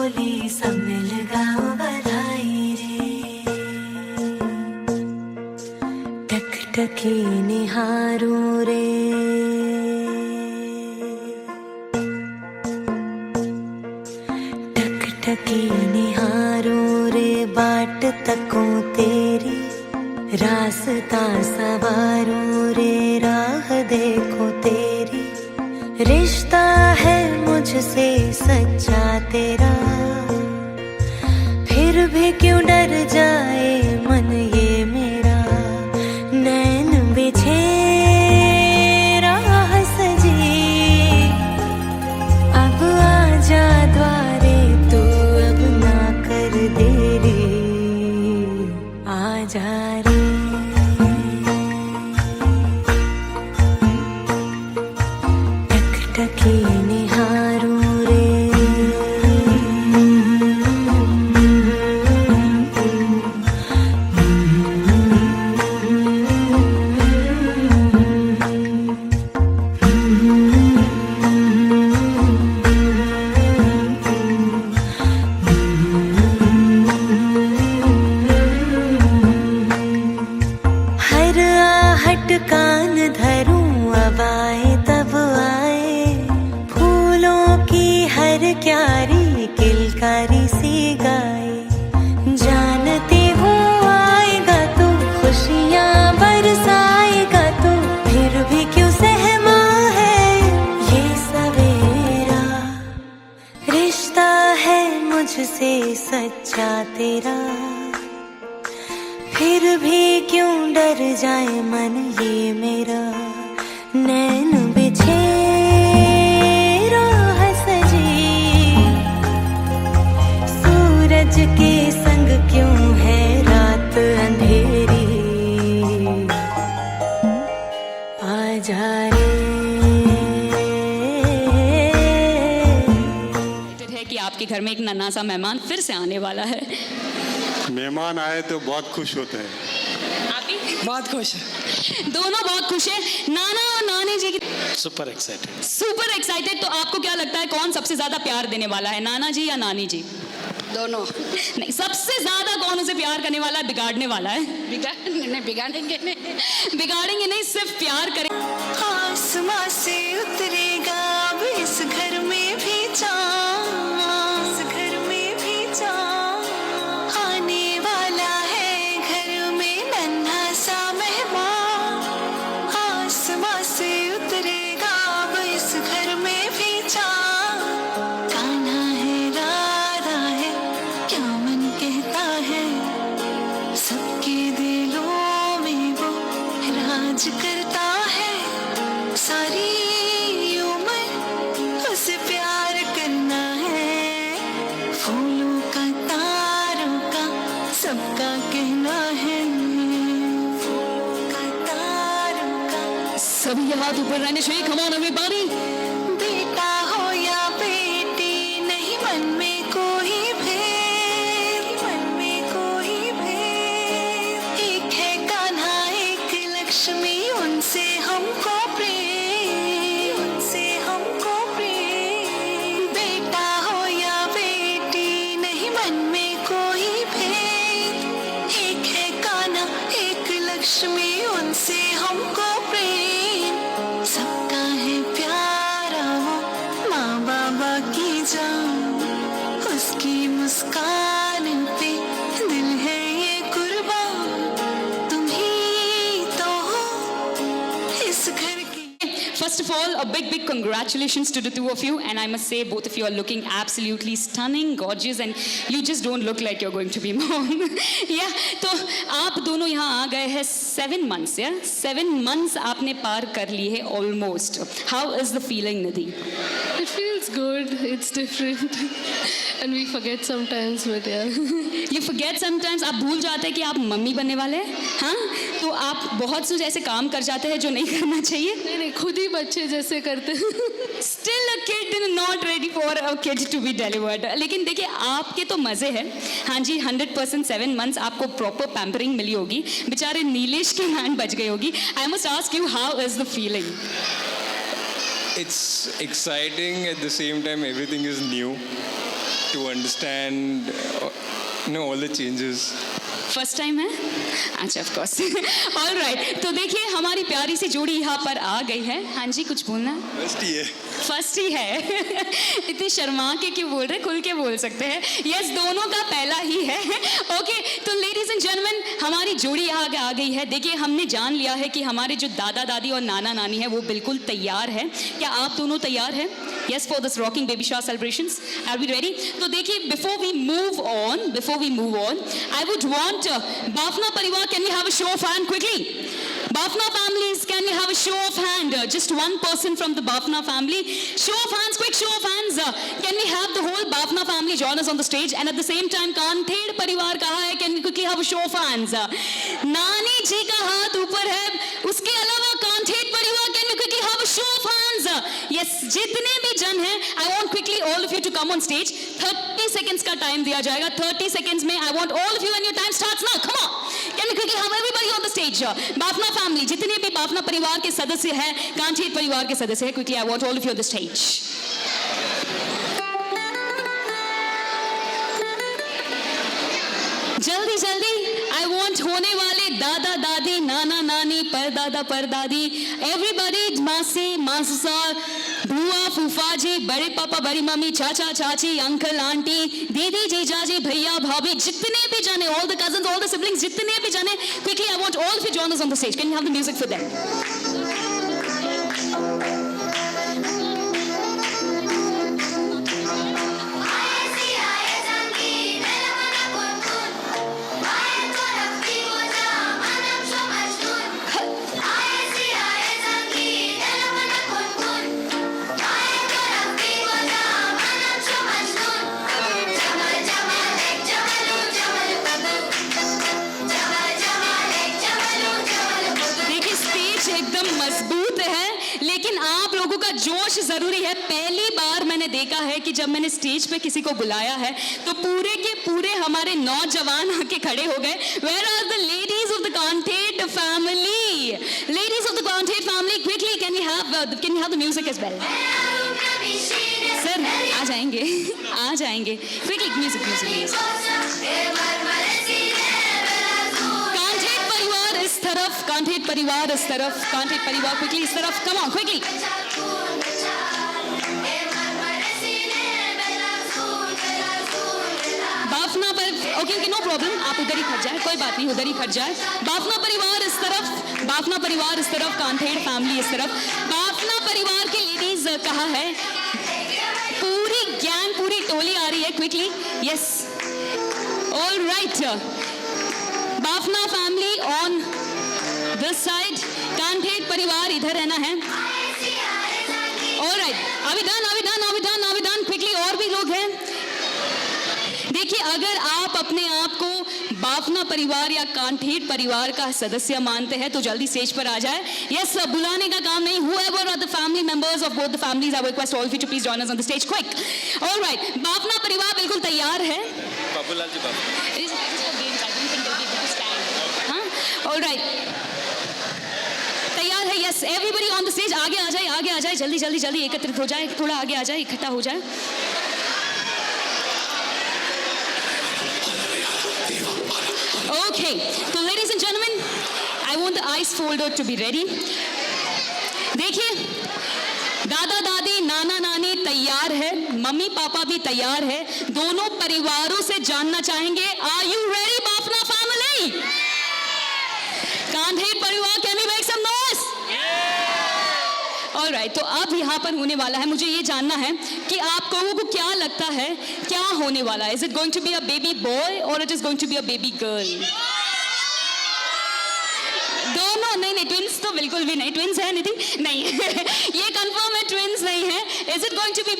बोली सब मिल गाओ बधाई रे। टकटकी निहारूं रे, टकटकी निहारूं रे, बाट तकूं तेरी रास्ता सवारूं रे, राह देखूं तेरी। रिश्ता है मुझसे सच्चा तेरा, फिर भी क्यों डर जाए मन ये मेरा। नैन बिछे राह सजी, अब आजा द्वारे तू, अब ना कर देरी, आजा रे। टकटकी निहारूं रे, हर आहट कान धरूं, अब आए तब आए, फूलों की हर क्यारी किलकारी सी गाए। जानती हूँ आएगा तू, खुशियाँ बरसाएगा तू, फिर भी क्यों सहमा है ये सवेरा। रिश्ता है मुझसे सच्चा तेरा, फिर भी क्यों डर जाए मन ये मेरा। नैन बिछे राह सजी, सूरज के संग क्यों है रात अंधेरी, आजा रे। है कि आपके घर में एक नन्हा सा मेहमान फिर से आने वाला है। मेहमान आए तो बहुत खुश होते हैं। आप भी बहुत खुश है, दोनों बहुत खुश है। नाना और नानी जी की सुपर एक्साइटेड। Super excited. तो आपको क्या लगता है कौन सबसे ज्यादा प्यार देने वाला है, नाना जी या नानी जी? दोनों। नहीं, सबसे ज्यादा कौन उसे प्यार करने वाला है, बिगाड़ने वाला है? बिगाड़ेंगे नहीं, बिगाड़ेंगे नहीं, सिर्फ प्यार करें। आसमां से उतरेगा अब इस घर में भी चाँद, इस घर में भी चाँद आने वाला है घर में नन्हा सा मेहमान। आसमां से उतरेगा अब इस घर में भी चाँद, कान्हा है राधा है क्या मन कहता है, सबके दिलों में वो राज करता है। सारी उम्र उसे प्यार करना है, फूलों का तारों का सबका कहना है, फूलों का तारों का। सभी हाथ ऊपर रहने चाहिए। Come on everybody. बेटा हो या बेटी नहीं मन में कोई भेद, मन में कोई भेद। एक है कान्हा एक लक्ष्मी, उनसे हमको प्रेम, उनसे हमको प्रेम। बेटा हो या बेटी नहीं मन में कोई भेद, एक है कान्हा एक लक्ष्मी, उनसे हमको प्रेम। सबका है प्यारा वो माँ बाबा की जान, उसकी मुस्कान पे दिल है ये कुर्बान। तुम ही तो हो इस घर की। First of all, a big congratulations to the two of you, and I must say both of you are looking absolutely stunning, gorgeous, and you just don't look like you're going to be mom. Yeah, तो आप दोनों यहाँ आ गए हैं 7 months, yeah? 7 months आपने पार कर लिए है almost. How is the feeling, Nidhi? It feels good. It's different, and we forget sometimes, but yeah. You forget sometimes, आप भूल जाते हैं कि आप मम्मी बनने वाले हैं, हाँ? तो आप बहुत से ऐसे काम कर जाते हैं जो नहीं करना चाहिए। नहीं, खुद ही बच्चे जैसे करते हैं। Still a kid not ready for a kid to be delivered. लेकिन देखिए आपके तो मज़े हैं, हाँ जी 100% 7 months आपको प्रॉपर पैम्परिंग मिली होगी, बेचारे नीलेश की मैन बच गई होगी। I must ask you, how is the feeling? It's exciting, at the same time everything is new. to understand all the changes. First time है? अच्छा, ऑफ कोर्स। ऑल राइट, तो देखिए हमारी प्यारी सी जोड़ी यहाँ पर आ गई है। हाँ जी, कुछ बोलना है? फर्स्ट ही है। फर्स्ट ही है। इतने शर्मा के क्यों बोल रहे, खुल के बोल सकते हैं। यस, दोनों का पहला ही है। ओके, तो लेडीज एंड जेंटलमैन, हमारी जोड़ी यहाँ आ गई है। देखिए, हमने जान लिया है कि हमारे जो दादा दादी और नाना नानी है वो बिल्कुल तैयार है। क्या आप दोनों तैयार हैं? Yes, for this rocking baby shower celebrations, are we ready? तो देखिए, before we move on, I would want Bafna Parivar, can we have a show of hand quickly? Bafna families, can we have a show of hand? Just one person from the Bafna family. Show of hands, quick show of hands. Can we have the whole Bafna family join us on the stage? And at the same time, Kanthed Parivar कहा है, can we quickly have a show of hands? नानी जी का हाथ ऊपर है, उसके अलावा Kanthed Parivar, can we quickly have a show of hands? Yes, जितने भी जन हैं, I want quickly all of you to come on stage. 30 seconds का टाइम दिया जाएगा। 30 seconds में I want all of you, and your time starts now. Come on. Can we quickly have everybody on the stage? Bafna family, जितने भी बाफना परिवार के सदस्य हैं, कांठेद परिवार के सदस्य हैं, quickly I want all of you on the stage. जल्दी जल्दी, I want होने वाले दादा दादी, नाना नानी, परदादा परदादी, everybody, मासी मासूसा, बुआ फूफा जी, बड़े पापा बड़ी मम्मी, चाचा चाची, अंकल आंटी, दीदी जीजा जी, भैया भाभी, जितने भी जाने, all the cousins, all the siblings, जितने भी जाने, quickly I want all of you join us on the stage. Can you have the music for them? जोश जरूरी है। पहली बार मैंने देखा है कि जब मैंने स्टेज पे किसी को बुलाया है तो पूरे के पूरे हमारे नौजवान आके खड़े हो गए। Where are the ladies of the Kanthed family? Ladies of the Kanthed family, quickly can we have the music as well? Sir आ जाएंगे, आ जाएंगे, quickly music. कांठेद परिवार इस तरफ, कांठेद परिवार इस तरफ, कांठेद परिवार quickly इस तरफ, come on quickly. बाफना पर ओके, नो प्रॉब्लम, आप उधर ही खट जाए, कोई बात नहीं, उधर ही खट जाए। बाफना परिवार इस तरफ, बाफना परिवार इस तरफ, कांठेड फैमिली इस तरफ। बाफना परिवार की लेडीज कहा है, पूरी गैंग, पूरी टोली आ रही है quickly. Yes, all right, Bafna family on this side, Kanthed परिवार इधर रहना है। ऑल राइट, अभी डन क्विकली, और भी लोग हैं। देखिए, अगर आप अपने आप को बाफना परिवार या कांठेड परिवार का सदस्य मानते हैं तो जल्दी स्टेज पर आ जाए। यस, बुलाने का काम नहीं, whoever are the family members of both the families, I request all of you to please join us on the stage quick. All right, Bafna परिवार बिल्कुल तैयार है। बाबूलाल जी, ऑल राइट, तैयार है। Yes, everybody on the stage, आगे आ जाए, जल्दी एकत्रित हो जाए, थोड़ा आगे आ जाए, इकट्ठा हो जाए। Okay, so ladies and gentlemen, I want the ice folder to be ready. देखिए, दादा दादी, नाना नानी तैयार है, मम्मी पापा भी तैयार है, दोनों परिवारों से जानना चाहेंगे, Are you ready, Bafna family? कांठेड परिवार, can we make some noise? All right, तो अब यहाँ पर होने वाला है, मुझे ये जानना है कि आप लोगों को क्या लगता है, क्या होने वाला है? Is it going to be a baby boy or it is going to be a baby girl? दोनों नहीं, ट्विंस तो बिल्कुल भी नहीं। ट्विंस है निधि? नहीं। ये कंफर्म है, ट्विंस नहीं है। Is it going to be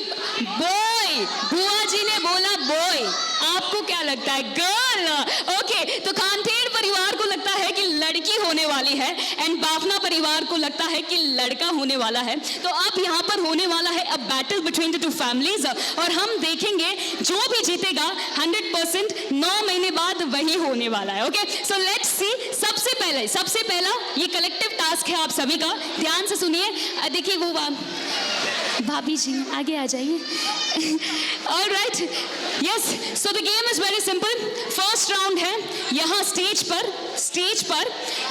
boy? बुआ जी ने बोला boy, आपको क्या लगता है? गर्ल। ओके, तो कांठेड परिवार को लगता है कि लड़की होने वाली है एंड बाफना परिवार को लगता है कि लड़का होने वाला है। तो अब यहाँ पर होने वाला है a battle between the two families, और हम देखेंगे जो भी जीतेगा 100% 9 महीने बाद वही होने वाला है। Okay, so let's see. सबसे पहला ये कलेक्टिव टास्क है आप सभी का, ध्यान से सुनिए। देखिए वो भाभी जी आगे आ जाइए। All right, yes, so the game is very simple. First round है, यहाँ स्टेज पर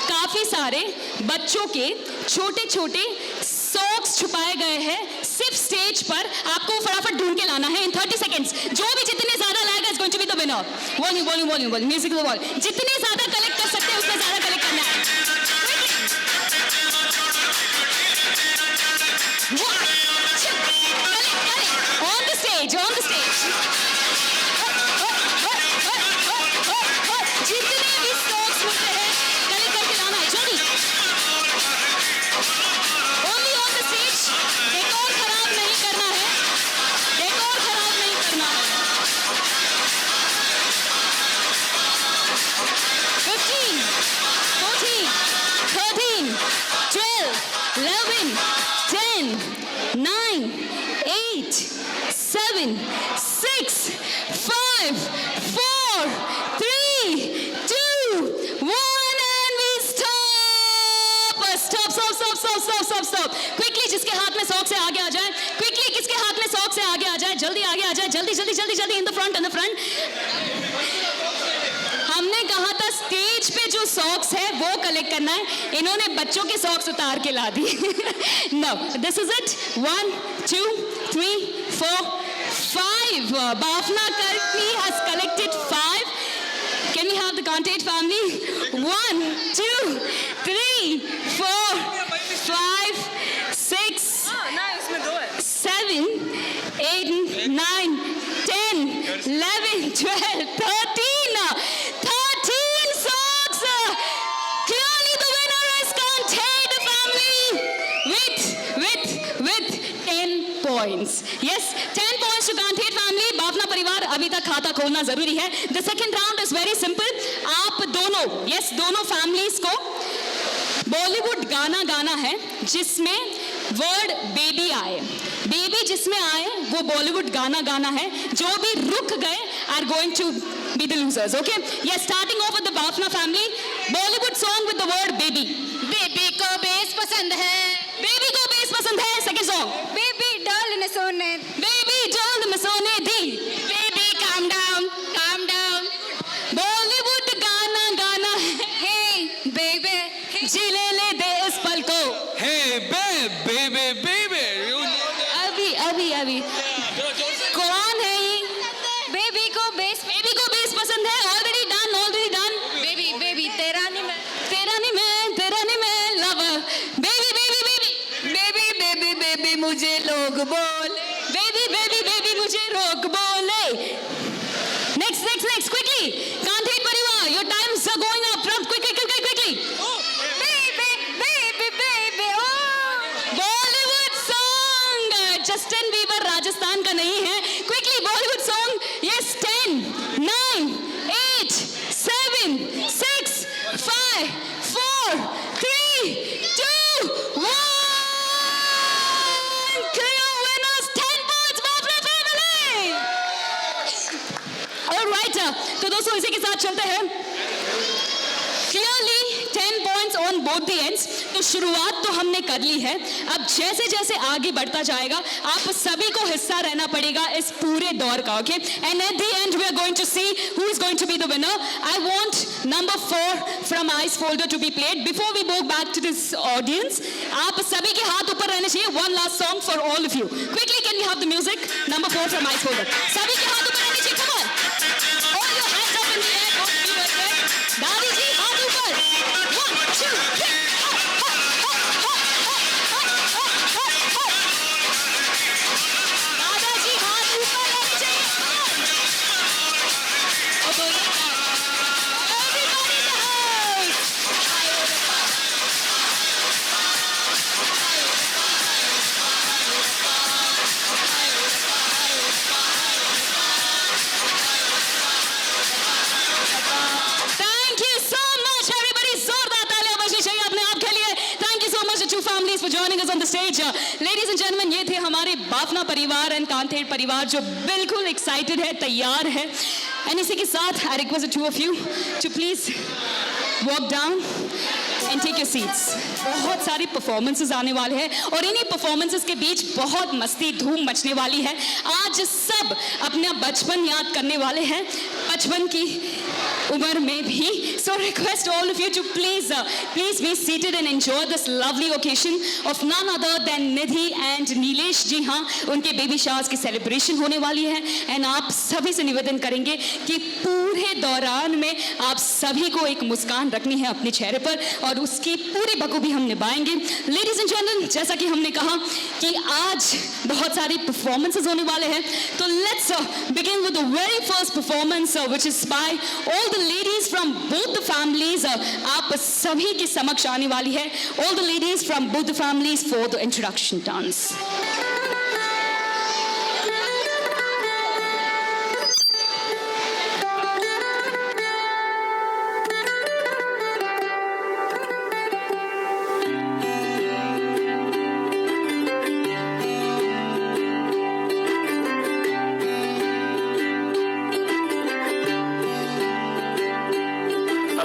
काफी सारे बच्चों के छोटे छोटे सॉक्स छुपाए गए हैं सिर्फ स्टेज पर। आपको फटाफट ढूंढ के लाना है इन 30 सेकेंड्स। जो भी जितने ज्यादा लाएगा is going to be the winner. Volume music wall, जितने ज्यादा कलेक्ट कर सकते हैं उतने ज्यादा कलेक्ट करना है। On the stage. जितने भी सॉक्स होते हैं कलेक्ट करके लाना है जल्दी। Only on the stage. Decor खराब नहीं करना है। 15, 14, 13, 12, 11, 10, 9, 8, 7, 6, 5, 4, 3, 2, 1 and we stop. Stop. Quickly, जिसके हाथ में सॉक्स है आगे आ जाए। Quickly, किसके हाथ में सॉक्स है आगे आ जाए। जल्दी आगे आ जाए। जल्दी in the front. हमने कहा था स्टेज पे जो सॉक्स है वो कलेक्ट करना है। इन्होंने बच्चों के सॉक्स उतार के ला दिए। No, this is it. 1, 2, 3, 4, 5. Bhavna Karni has collected 5. Can we have the Contate family? 1, 2, 3, 4, 5, 6, 7, 8, 9, 10, 11, 12, 13. 13 socks. Clearly the winner is Contate family with 10 points. Yes, 10 points to Contate family. Bhavna परिवार अभी तक खाता खोलना जरूरी है। The second round is very simple. आप दोनों families को बॉलीवुड गाना गाना है जिसमें वर्ड बेबी आए। बेबी जिसमें आए वो बॉलीवुड गाना गाना है। जो भी रुक गए are going to be the losers. Okay, yes, starting off with the Bafna family. Bollywood song with the word baby. Baby को बेस पसंद है। सेकंड सॉन्ग, बेबी डॉल ने सोने। बेबी डॉल में सोने दी। Baby calm down. बॉलीवुड गाना गाना है। हे बेबी जिले ले दे इस पल को। Hey, baby. अभी कौन है ये? बेबी को बेस पसंद है। Already done. बेबी तेरा नहीं मैं लवर। बेबी मुझे लोग बोल। बेबी मुझे रोक बोले। Next quickly. कांटेट परिवार, your times are going up. Quickly. Baby Bollywood song. Justin Bieber Rajasthan का नहीं है। Quickly Bollywood song. Yes, 10, 9, 8, 7, 6, 5, 4, 3, 2, 1. Clear winners, 10 points, Bhavna family. All right, तो दोस्तों इसी के साथ चलते हैं। Clearly 10 points on both the ends. तो शुरुआत तो हमने कर ली है। अब जैसे जैसे आगे बढ़ता जाएगा आप सभी को हिस्सा रहना पड़ेगा इस पूरे दौर का। Okay, and at the end we are going to see who is going to be the winner. I want number 4 from ice folder to be played. Before we go back to this audience, आप सभी के हाथ ऊपर रहने चाहिए। One last song for all of you. Quickly can we have the music? Number 4 from ice folder. सभी के हाथ ऊपर रहने चाहिए। Come on, all your hands up in the air. Don't be afraid. दादी जी हाथ ऊपर। 1, 2, 3। दादाजी हाथ ऊपर रहने चाहिए। Everybody in the house. Thank you so much, everybody. जोरदार तालियां बजनी चाहिए अपने आप के लिए। Thank you so much to two families for joining us on the stage. Ladies and gentlemen, ये थे हमारे बाफना परिवार एंड कांथेड़ परिवार जो बिल्कुल एक्साइटेड है, तैयार है। एंड इसी के साथ I request the two of you to please walk down and take your seats. बहुत सारी परफॉर्मेंसेस आने वाले हैं और इन्हीं परफॉर्मेंसेस के बीच बहुत मस्ती धूम मचने वाली है। आज सब अपना बचपन याद करने वाले हैं, बचपन की उम्र में भी। So request all of you to please be seated and enjoy this lovely occasion of none other than Nidhi and Nilesh। जी हाँ, उनके बेबी शावर्स की सेलिब्रेशन होने वाली है एंड आप सभी से निवेदन करेंगे कि पूरे दौरान में आप सभी को एक मुस्कान रखनी है अपने चेहरे पर और उसकी पूरी बखूबी हम निभाएंगे। लेडीज एंड जेंटलमैन, जैसा कि हमने कहा कि आज बहुत सारी परफॉर्मेंसेस होने वाले हैं, तो let's begin with the very first performance which is by all the ladies from both the families। आप सभी के समक्ष आने वाली है all the ladies from both the families for the introduction dance।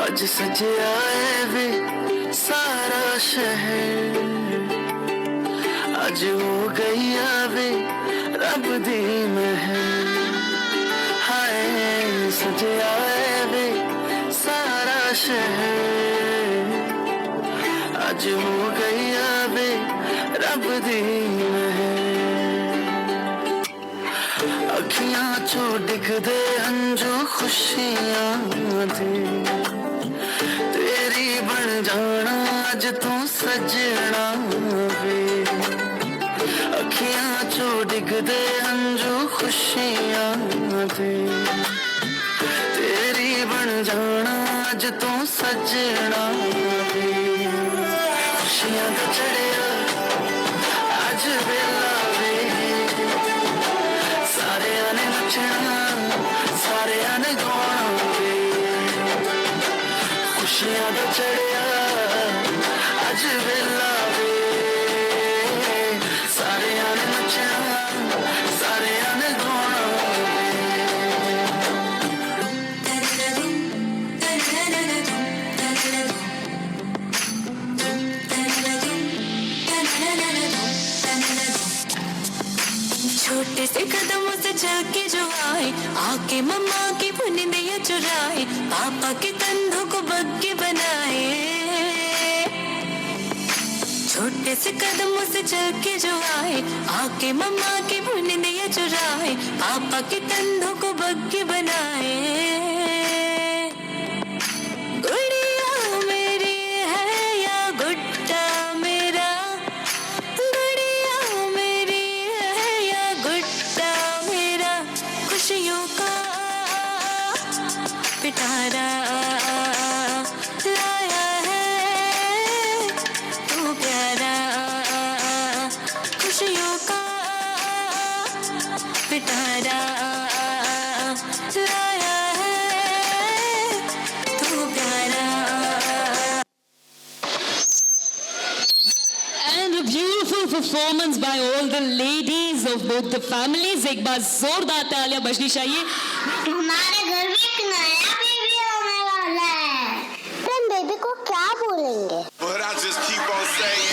आज सजया है वे सारा शहर, आज हो गई वे रब दी महल। हाय सजया है वे सारा शहर, आज हो गई वे रब दी महल। अखियां चो डिगदे अंजू खुशियां दे, तेरी बन जाना अज तू सजना वे। अखियां चो डिगदे अंजू खुशियां दे, तेरी बन जाना अज तू सजना वे। खुशियां दा चढ़िया अज वेला वे, सारे ने नचना सारे ने गाना वे। खुशियां दा चढ़िया अज वेला वे, सारे ने नचना सारे ने गाना वे। छोटे से कदमों से चल के जो आए, आके मम्मा की बुनिया चुराए, पापा के कंधों को बग्गे बनाए। छोटे से कदमों से चल के जो आए, आके मम्मा की बुनिया चुराए, पापा के कंधों को बग्गे बनाए। गुड़िया मेरी है या गुड्डा मेरा, गुड़िया मेरी है या गुड्डा मेरा, खुशियों का पिटारा लाया है तू प्यारा। खुशियों का पिटारा लाया है तू प्यारा। And a beautiful performance by all the ladies of both the families। एक बार जोरदार तालियां बजनी चाहिए। हमारे घर में एक नया बेबी होने वाला है, तो हम बेबी को क्या बोलेंगे? But I just keep on saying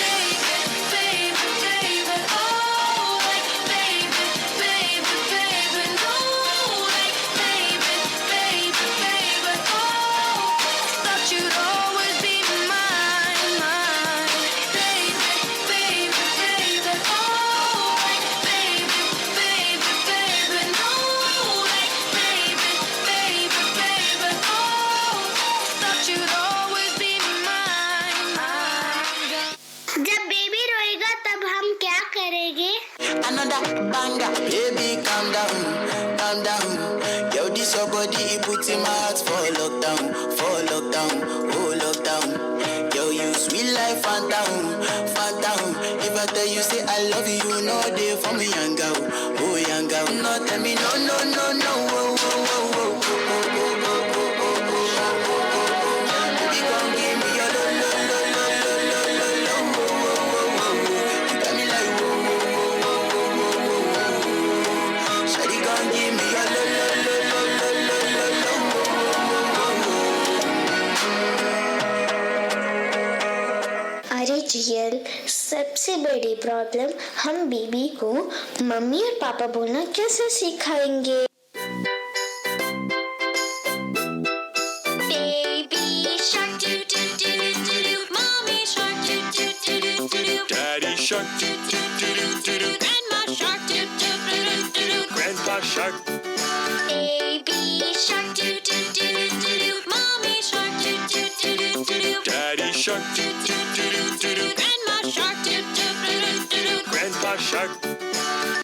जब बेबी रोएगा तब हम क्या करेंगे? Another banger, baby calm down, calm down. Yo, this your body, it puts in my heart for lockdown, oh lockdown. Yo, you sweet life, phantom, phantom. If I tell you say I love you, no day for me, young girl, oh young girl. No tell me no, no, no, no, oh, oh, oh, oh, oh, oh, oh, oh, oh, oh, oh. Baby, come give me your lo, lo, lo, lo, lo, lo, lo, lo, oh, oh, oh, oh. You got me like whoa, whoa, whoa, whoa, whoa, whoa, whoa. Shawty, come give me your lo, lo, lo, lo, lo, lo, lo, lo, oh, oh, oh, oh. सबसे बड़ी problem, हम baby को mummy और पापा बोलना कैसे सिखाएंगे? Baby shark do do do do do, mommy shark do do do do do, Daddy shark do do do do do, grandma shark do do do do do, Grandpa shark, baby shark do do do do do, mommy shark do do do do do, Daddy shark do do do do do, grandma shark do do do do do, Grandpa shark.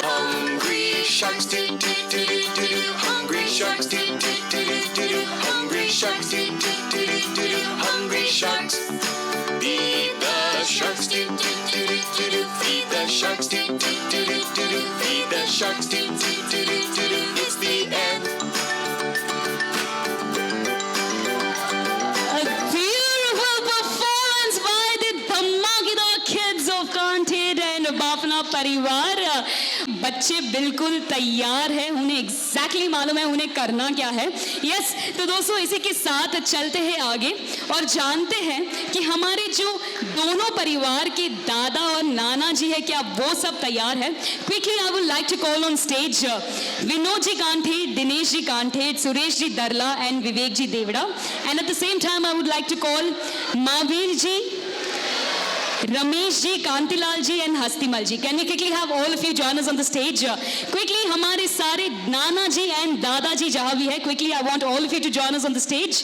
Hungry sharks do do do do do, hungry sharks do do do do do, hungry sharks do do do do do, hungry sharks. Feed the sharks do do do do do, feed the sharks do do do do do, feed the sharks do do do do do. It's the end. A beautiful performance by the धमाकेदार kids of Kanted and Bafna परिवार. बच्चे बिल्कुल तैयार हैं, उन्हें exactly मालूम है उन्हें करना क्या है. यस, तो दोस्तों इसी के साथ चलते हैं आगे और जानते हैं कि हमारे जो दोनों परिवार के दादा और नाना जी है, क्या वो सब तैयार है. Quickly I would like to call on stage Vinod ji Kanthed, Dinesh ji Kanthed, Suresh ji Darla and Vivek ji Devda. And at the same time I would like to call Mahavir ji, Ramesh ji, Kantilal ji and Hastimal ji. Can you quickly have all of you join us on the stage. Quickly हमारे सारे नाना जी and दादाजी जहां भी है, quickly I want all of you to join us on the stage.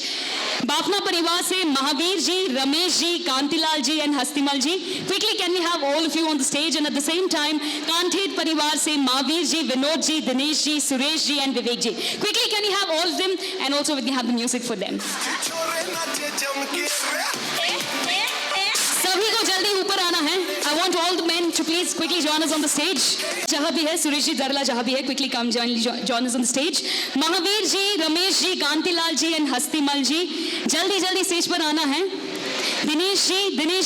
Bafna परिवार से Mahavir ji, Ramesh ji, Kantilal ji and Hastimal ji. Quickly can we have all of you on the stage. And at the same time Kanthed परिवार से Mahavir ji, Vinod ji, Dinesh ji, Suresh ji and Vivek ji. Quickly can you have all of them and also we can have the music for them. सभी को जल्दी ऊपर आना है. I want all the men to please quickly join us on the stage. जहां भी है सुरेश जी दरला, जहां भी है quickly come join us on the stage. Mahavir ji, Ramesh ji, Kantilal ji and Hastimal ji जल्दी जल्दी स्टेज पर आना है. दिनेश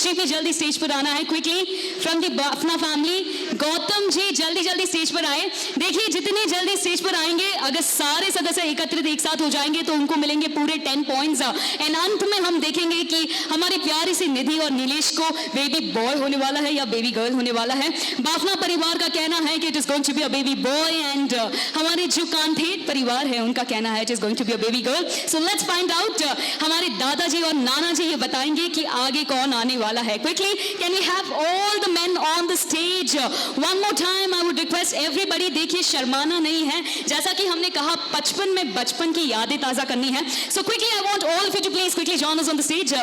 जी भी जल्दी स्टेज पर आना है. Quickly from the Bafna family, Gautam ji जल्दी जल्दी स्टेज पर आए. देखिए जितने जल्दी स्टेज पर आएंगे, अगर सारे सदस्य एकत्रित एक साथ हो जाएंगे तो उनको मिलेंगे पूरे 10 पॉइंट्स. एंड अंत में हम देखेंगे कि हमारी प्यारी सी निधि और नीलेश को बेबी बॉय होने वाला है या बेबी गर्ल होने वाला है. बाफना परिवार का कहना है कि it is going to be a baby boy and हमारे जो कांठेड़ परिवार है उनका कहना है it is going to be a baby girl. So let's find out. हमारे दादाजी और नाना जी ये बताएंगे कि आगे कौन आने वाला है. Quickly can we have all the men on the stage. One more time I would request everybody. देखिए शर्माना नहीं है, जैसा कि हमने कहा बचपन में बचपन की यादें ताजा करनी है. So quickly I want all of you to please quickly join us on the stage.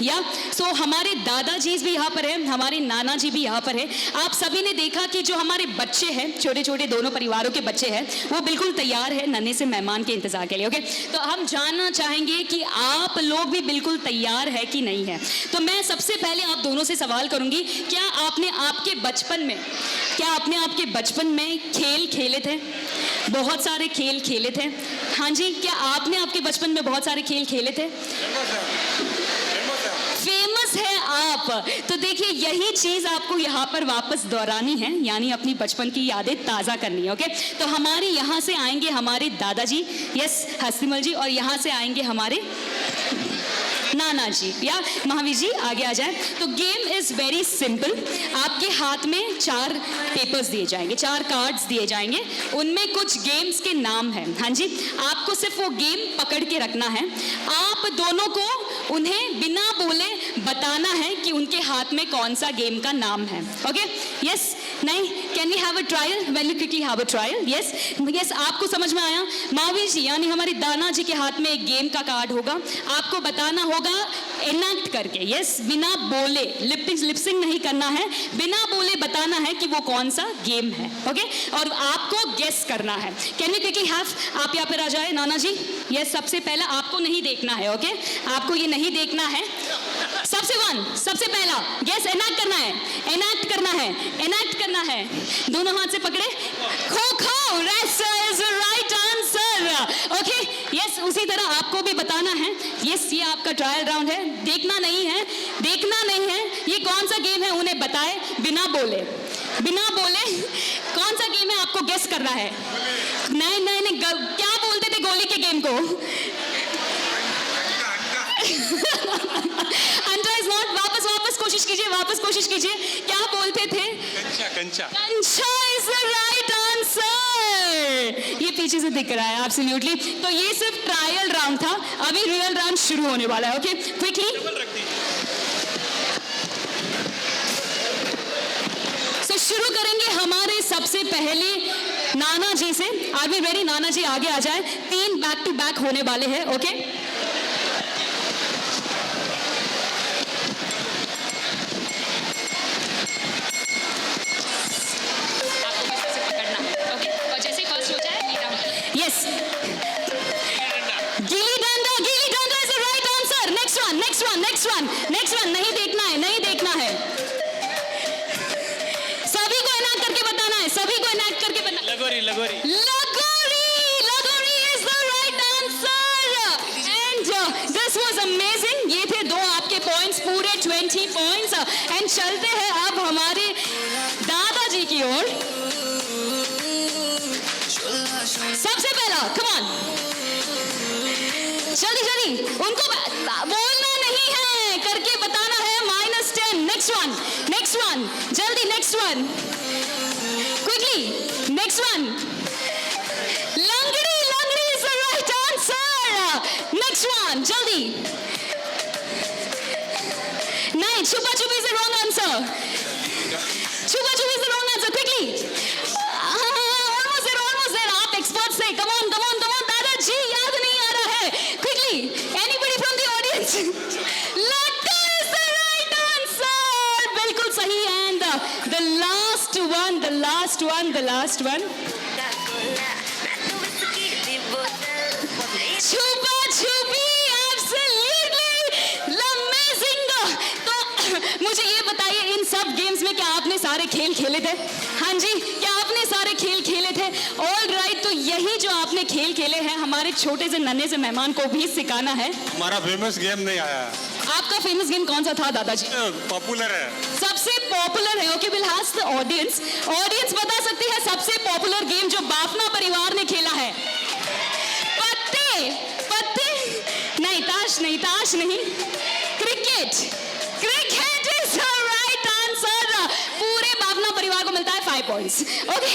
या सो हमारे दादाजी भी यहाँ पर है, हमारे नाना जी भी यहाँ पर है. आप सभी ने देखा कि जो हमारे बच्चे हैं, छोटे छोटे दोनों परिवारों के बच्चे हैं, वो बिल्कुल तैयार है नन्हे से मेहमान के इंतजार के लिए. ओके, तो हम जानना चाहेंगे कि आप लोग भी बिल्कुल तैयार है कि नहीं है. तो मैं सबसे पहले आप दोनों से सवाल करूंगी, क्या आपने आपके बचपन में खेल खेले थे? बहुत सारे खेल खेले थे? हाँ जी, क्या आपने आपके बचपन में बहुत सारे खेल खेले थे? फेमस है आप. तो देखिए यही चीज आपको यहाँ पर वापस दोहरानी है, यानी अपनी बचपन की यादें ताजा करनी है. ओके, तो हमारे यहाँ से आएंगे हमारे दादाजी, यस हस्तिमल जी, और यहाँ से आएंगे हमारे नाना जी या महावीर जी. आगे आ जाए. तो गेम इज वेरी सिंपल. आपके हाथ में 4 पेपर्स दिए जाएंगे, 4 कार्ड्स दिए जाएंगे, उनमें कुछ गेम्स के नाम हैं. हाँ जी, आपको सिर्फ वो गेम पकड़ के रखना है. आप दोनों को उन्हें बिना बोले बताना है कि उनके हाथ में कौन सा गेम का नाम है. ओके, यस, नहीं, can we have a trial? Well you quickly have a trial. Yes yes, आपको समझ में आया? महावीर जी यानी हमारे दाना जी के हाथ में एक गेम का कार्ड होगा, आपको बताना होगा इनैक्ट करके. यस, बिना बोले, लिपसिंग नहीं करना है, बिना बोले बताना है कि वो कौन सा गेम है. ओके, और आपको गेस करना है. कैन यू क्विकली हैव, आप यहाँ पर आ जाए नाना जी. यस, सबसे पहला आपको नहीं देखना है. ओके, आपको ये नहीं देखना है. सबसे पहला गेस इनैक्ट करना है, इनैक्ट करना है. दोनों हाथ से पकड़े. खो is right answer. Okay, yes, उसी तरह आपको भी बताना है. यस, ये आपका ट्रायल राउंड है. देखना नहीं है ये कौन सा गेम है, उन्हें बताए बिना बोले कौन सा गेम है, आपको गेस करना है. नहीं, क्या बोलते थे गोली के गेम को? अंडा इज नॉट. वापस कोशिश कीजिए. वापस कोशिश कीजिए, क्या बोलते थे? कंचा कंचा। कंचा इज द राइट आंसर। ये पीछे से दिख रहा है एब्सोल्युटली। तो ये सिर्फ ट्रायल राउंड था, अभी रियल राउंड शुरू होने वाला है। Okay, quickly. तो शुरू करेंगे हमारे सबसे पहले नाना जी से। Are we ready? नाना जी आगे आ जाए। 3 बैक टू बैक होने वाले हैं। Okay, Yes. Gilli danda, gilli danda is the right answer. Next one, next one, next one, next one. नहीं देखना है, नहीं देखना है। सभी को इनैक्ट करके बताना है, सभी को इनैक्ट करके बताना। लगोरी लगोरी लगोरी, लगोरी is the right answer. And this was amazing. ये थे 2 आपके पॉइंट्स, पूरे 20 पॉइंट्स। एंड चलते हैं अब हमारे दादाजी की ओर। सबसे पहला, कम ऑन, जल्दी जल्दी, उनको बोलना नहीं है, करके बताना है। -10। नेक्स्ट वन, नेक्स्ट वन, जल्दी, next one, quickly, next one. लंगड़ी, लंगड़ी is the right answer. Next one, जल्दी। नहीं, छुपा छुपी इज द रॉन्ग आंसर। छुपा छुपी is the wrong answer. Quickly, expert से, come on, come on, come on. दादाजी याद नहीं आ रहा है। Quickly, anybody from the audience? लट्टू इज द राइट आंसर। बिल्कुल सही। And the last one, the last one, the last one, छुपा छुपी। Absolutely amazing. तो मुझे ये बताइए, इन सब गेम्स में क्या आपने सारे खेल खेले थे? हाँ जी, क्या आपने सारे खेल खेले थे? ऑल राइट, तो यही जो आपने खेल खेले हैं, हमारे छोटे से नन्हे से मेहमान को भी सिखाना है। हमारा फेमस गेम नहीं आया। आपका फेमस गेम कौन सा था दादाजी? पॉपुलर है, सबसे पॉपुलर है। Okay, will ask the audience. Audience बता सकती है सबसे पॉपुलर गेम जो बाफना परिवार ने खेला है? पत्ते, पत्ते नहीं, ताश नहीं, ताश नहीं, cricket. Cricket is the right answer. पूरे बाफना परिवार को मिलता है 5 points. Okay,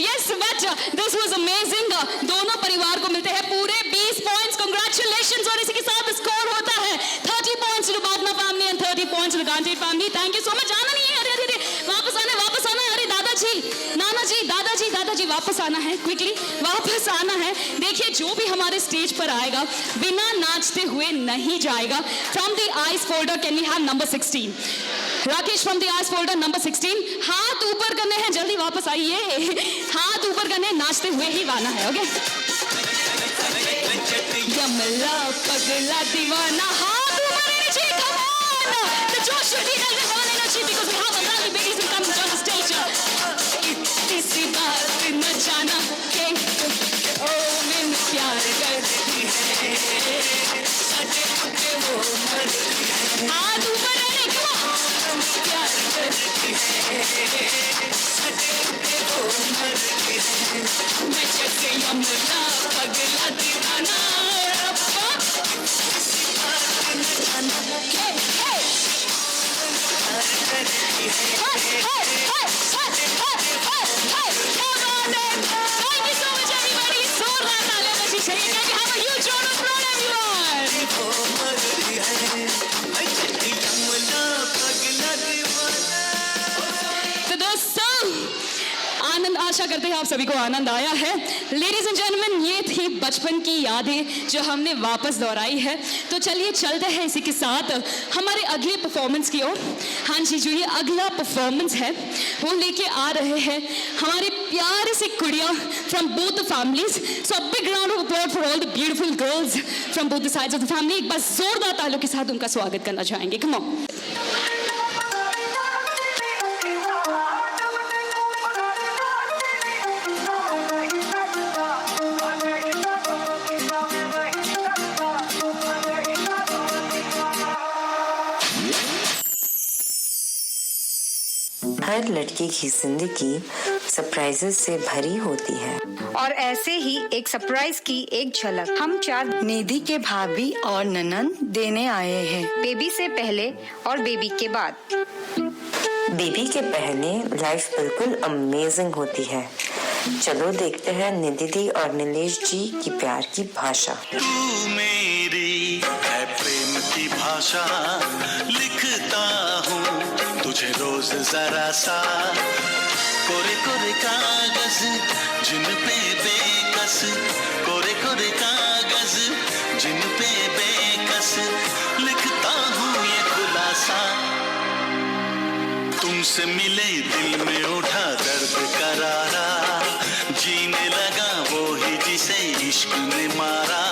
yes, but this was amazing. दोनों परिवार को मिलते हैं पूरे 20 पॉइंट्स। कांग्रेचुलेशंस। और इसी के साथ स्कोर होता है 30 points to Bafna family and 30 points to Gandhi family. Thank you so much. आना नहीं है, अरे अरे अरे, वापस आना है, वापस आना है। अरे दादाजी, नाना जी, दादाजी, दादाजी, वापस आना है, क्विकली वापस आना है। देखिए, जो भी हमारे स्टेज पर आएगा बिना नाचते हुए नहीं जाएगा। From the ice folder can we have number 16? Rakesh from the ice folder number 16। हाथ ऊपर करने हैं, जल्दी वापस आइए। हाथ ऊपर करने, नाचते हुए ही गाना है। ओके, यमला पगला दीवाना, हाथ ऊपर नीचे, come on. The josh will be there on energy because we have a lovely babies will come on the stage. इसी बात न जाना के ओ मैं प्यार करती है, सटे के वो हाथ ऊपर रहने, कम ऑन। प्यार करती है, सटे के वो मैं जैसे यमला पगला दीवाना। आशा करते हैं आप सभी को आनंद आया है। लेडीज एंड जेंटलमैन, ये थी बचपन की यादें जो हमने वापस दोहराई है। तो चलिए चलते हैं इसी के साथ हमारे अगले परफॉर्मेंस की ओर। हाँ जी, जो ये अगला परफॉर्मेंस है वो लेके आ रहे हैं हमारे प्यारे से कुड़ियाँ from both the families. So a big round of applause for all the beautiful girls from both the sides of the family. एक बार जोरदार तालियों के साथ उनका स्वागत करना चाहेंगे। Come on. हर लड़की की जिंदगी सरप्राइजेस से भरी होती है और ऐसे ही एक सरप्राइज की एक झलक हम 4 निधि के भाभी और ननन देने आए हैं। बेबी से पहले और बेबी के बाद। बेबी के पहले लाइफ बिल्कुल अमेजिंग होती है। चलो देखते हैं निधि दी और नीलेश जी की प्यार की भाषा। तू मेरी है प्रेम की भाषा, लिखता हूँ तुझे रोज जरा सा, कोरे कोरे कागज जिन पे बेकस, कोरे कोरे कागज जिन पे बेकस, लिखता हूँ ये खुलासा, तुमसे मिले दिल में उठा दर्द करारा, जीने लगा वो ही जिसे इश्क ने मारा।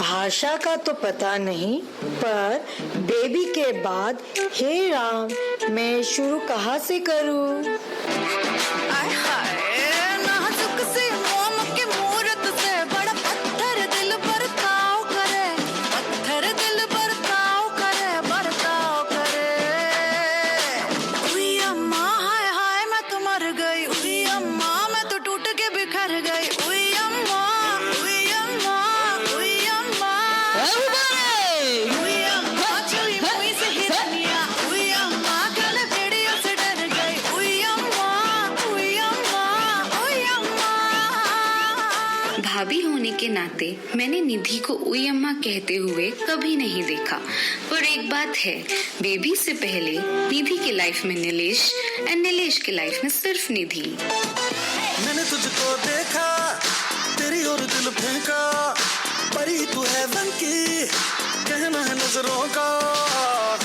भाषा का तो पता नहीं, पर बेबी के बाद हे राम मैं शुरू कहाँ से करूँ? आय हाय नाजुक से मोम की मूरत से बड़ा पत्थर दिल बरताव करे, पत्थर दिल बरताव करे, बरताव करे। उई अम्मा हाय हाय मैं तो मर गई, उई अम्मा मैं तो टूट के बिखर गई, उई अम्मा, उई अम्मा, उई अम्मा, उई अम्मा चली मुई से हिरनिया, उई अम्मा कल भेड़ियों से डर गई, उई अम्मा, उई अम्मा, उई अम्मा। भाभी होने के नाते मैंने निधि को उई अम्मा कहते हुए कभी नहीं देखा, पर एक बात है, बेबी से पहले निधि के लाइफ में नीलेश एंड नीलेश के लाइफ में सिर्फ निधि। मैंने तुझको देखा, तेरी ओर दिल फेंका, परी तू है बन की, कहना है नजरों का,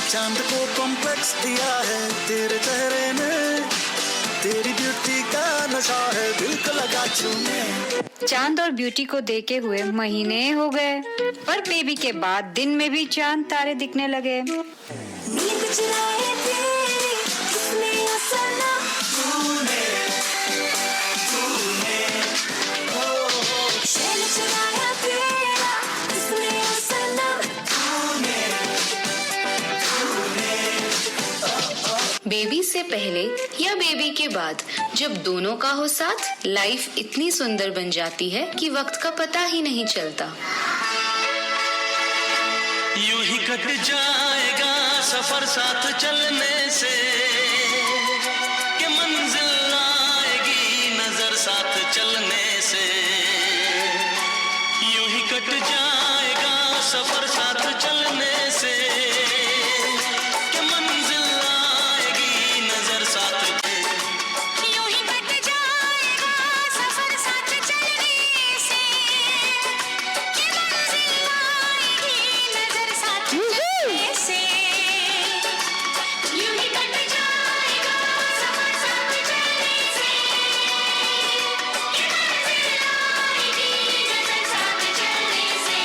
चांद को कॉम्प्लेक्स दिया है तेरे चेहरे में, तेरी ब्यूटी का नशा है दिल को लगा छूने। चांद और ब्यूटी को देखे हुए महीने हो गए, पर बेबी के बाद दिन में भी चांद तारे दिखने लगे। नींद चुराए तेरी किसने ये सनम, तूने, तूने, शैल चुराया तेरा किसने ये सनम, तूने, तूने। बेबी से पहले या बेबी के बाद जब दोनों का हो साथ, लाइफ इतनी सुंदर बन जाती है कि वक्त का पता ही नहीं चलता। यूं ही कट जाएगा सफर साथ चलने से, कि मंजिल आएगी नजर साथ चलने से, यूं ही कट जाएगा सफर साथ चलने से, कि मंजिल आएगी नजर साथ, यूं ही कट जाएगा सफर साथ चलने से, कि मंजिल आएगी नजर साथ चलने से, यूं ही कट जाएगा सफर साथ चलने से, कि मंजिल आएगी नजर साथ चलने से,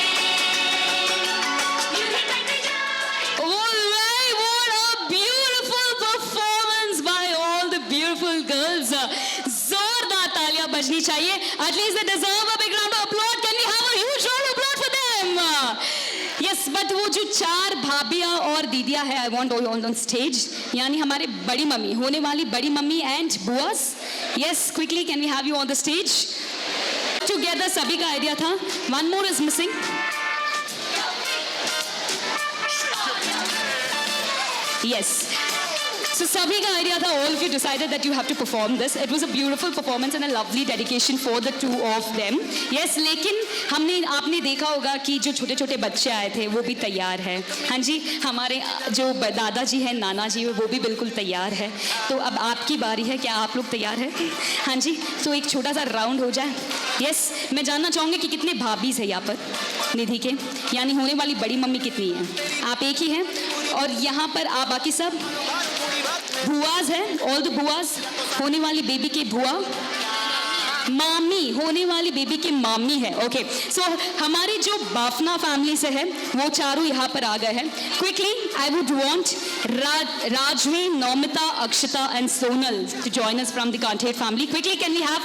यूं ही कट जाएगा। All right, what a beautiful performance by all the beautiful girls. जोरदार तालियां बजनी चाहिए. At least they deserve a big round of applause. Can we have a huge round of applause for them? Yes, but वो जो चार भाभियां और दीदियां है, I want all on stage. यानी हमारे बड़ी मम्मी, होने वाली बड़ी mummy and बुआस. Yes, quickly can we have you on the stage? Together सभी का आइडिया था. One more is missing. Yes. So सभी का आइडिया था, all of you decided that you have to perform this. It was a beautiful performance and a lovely dedication for the two of them. Yes, लेकिन आपने देखा होगा कि जो छोटे छोटे बच्चे आए थे वो भी तैयार है. हाँ जी, हमारे जो दादाजी हैं, नाना जी, वो भी बिल्कुल तैयार है. तो अब आपकी बारी है, क्या आप लोग तैयार हैं? हाँ जी, तो एक छोटा सा राउंड हो जाए. यस, मैं जानना चाहूँगी कि कितने भाभीज है यहाँ पर निधि के, यानी होने वाली बड़ी मम्मी कितनी है? आप एक ही हैं. और यहाँ पर आप बाकी सब बुआज है, ऑल द बुआज, होने वाली बेबी के बुआ, मामी, होने वाली बेबी की मामी है. ओके, सो हमारी जो बाफना फैमिली से है वो चारों यहाँ पर आ गए हैं. Quickly I would want Rajvi, Naumita, Akshata and Sonal to join us from the Kanther family. Quickly can we have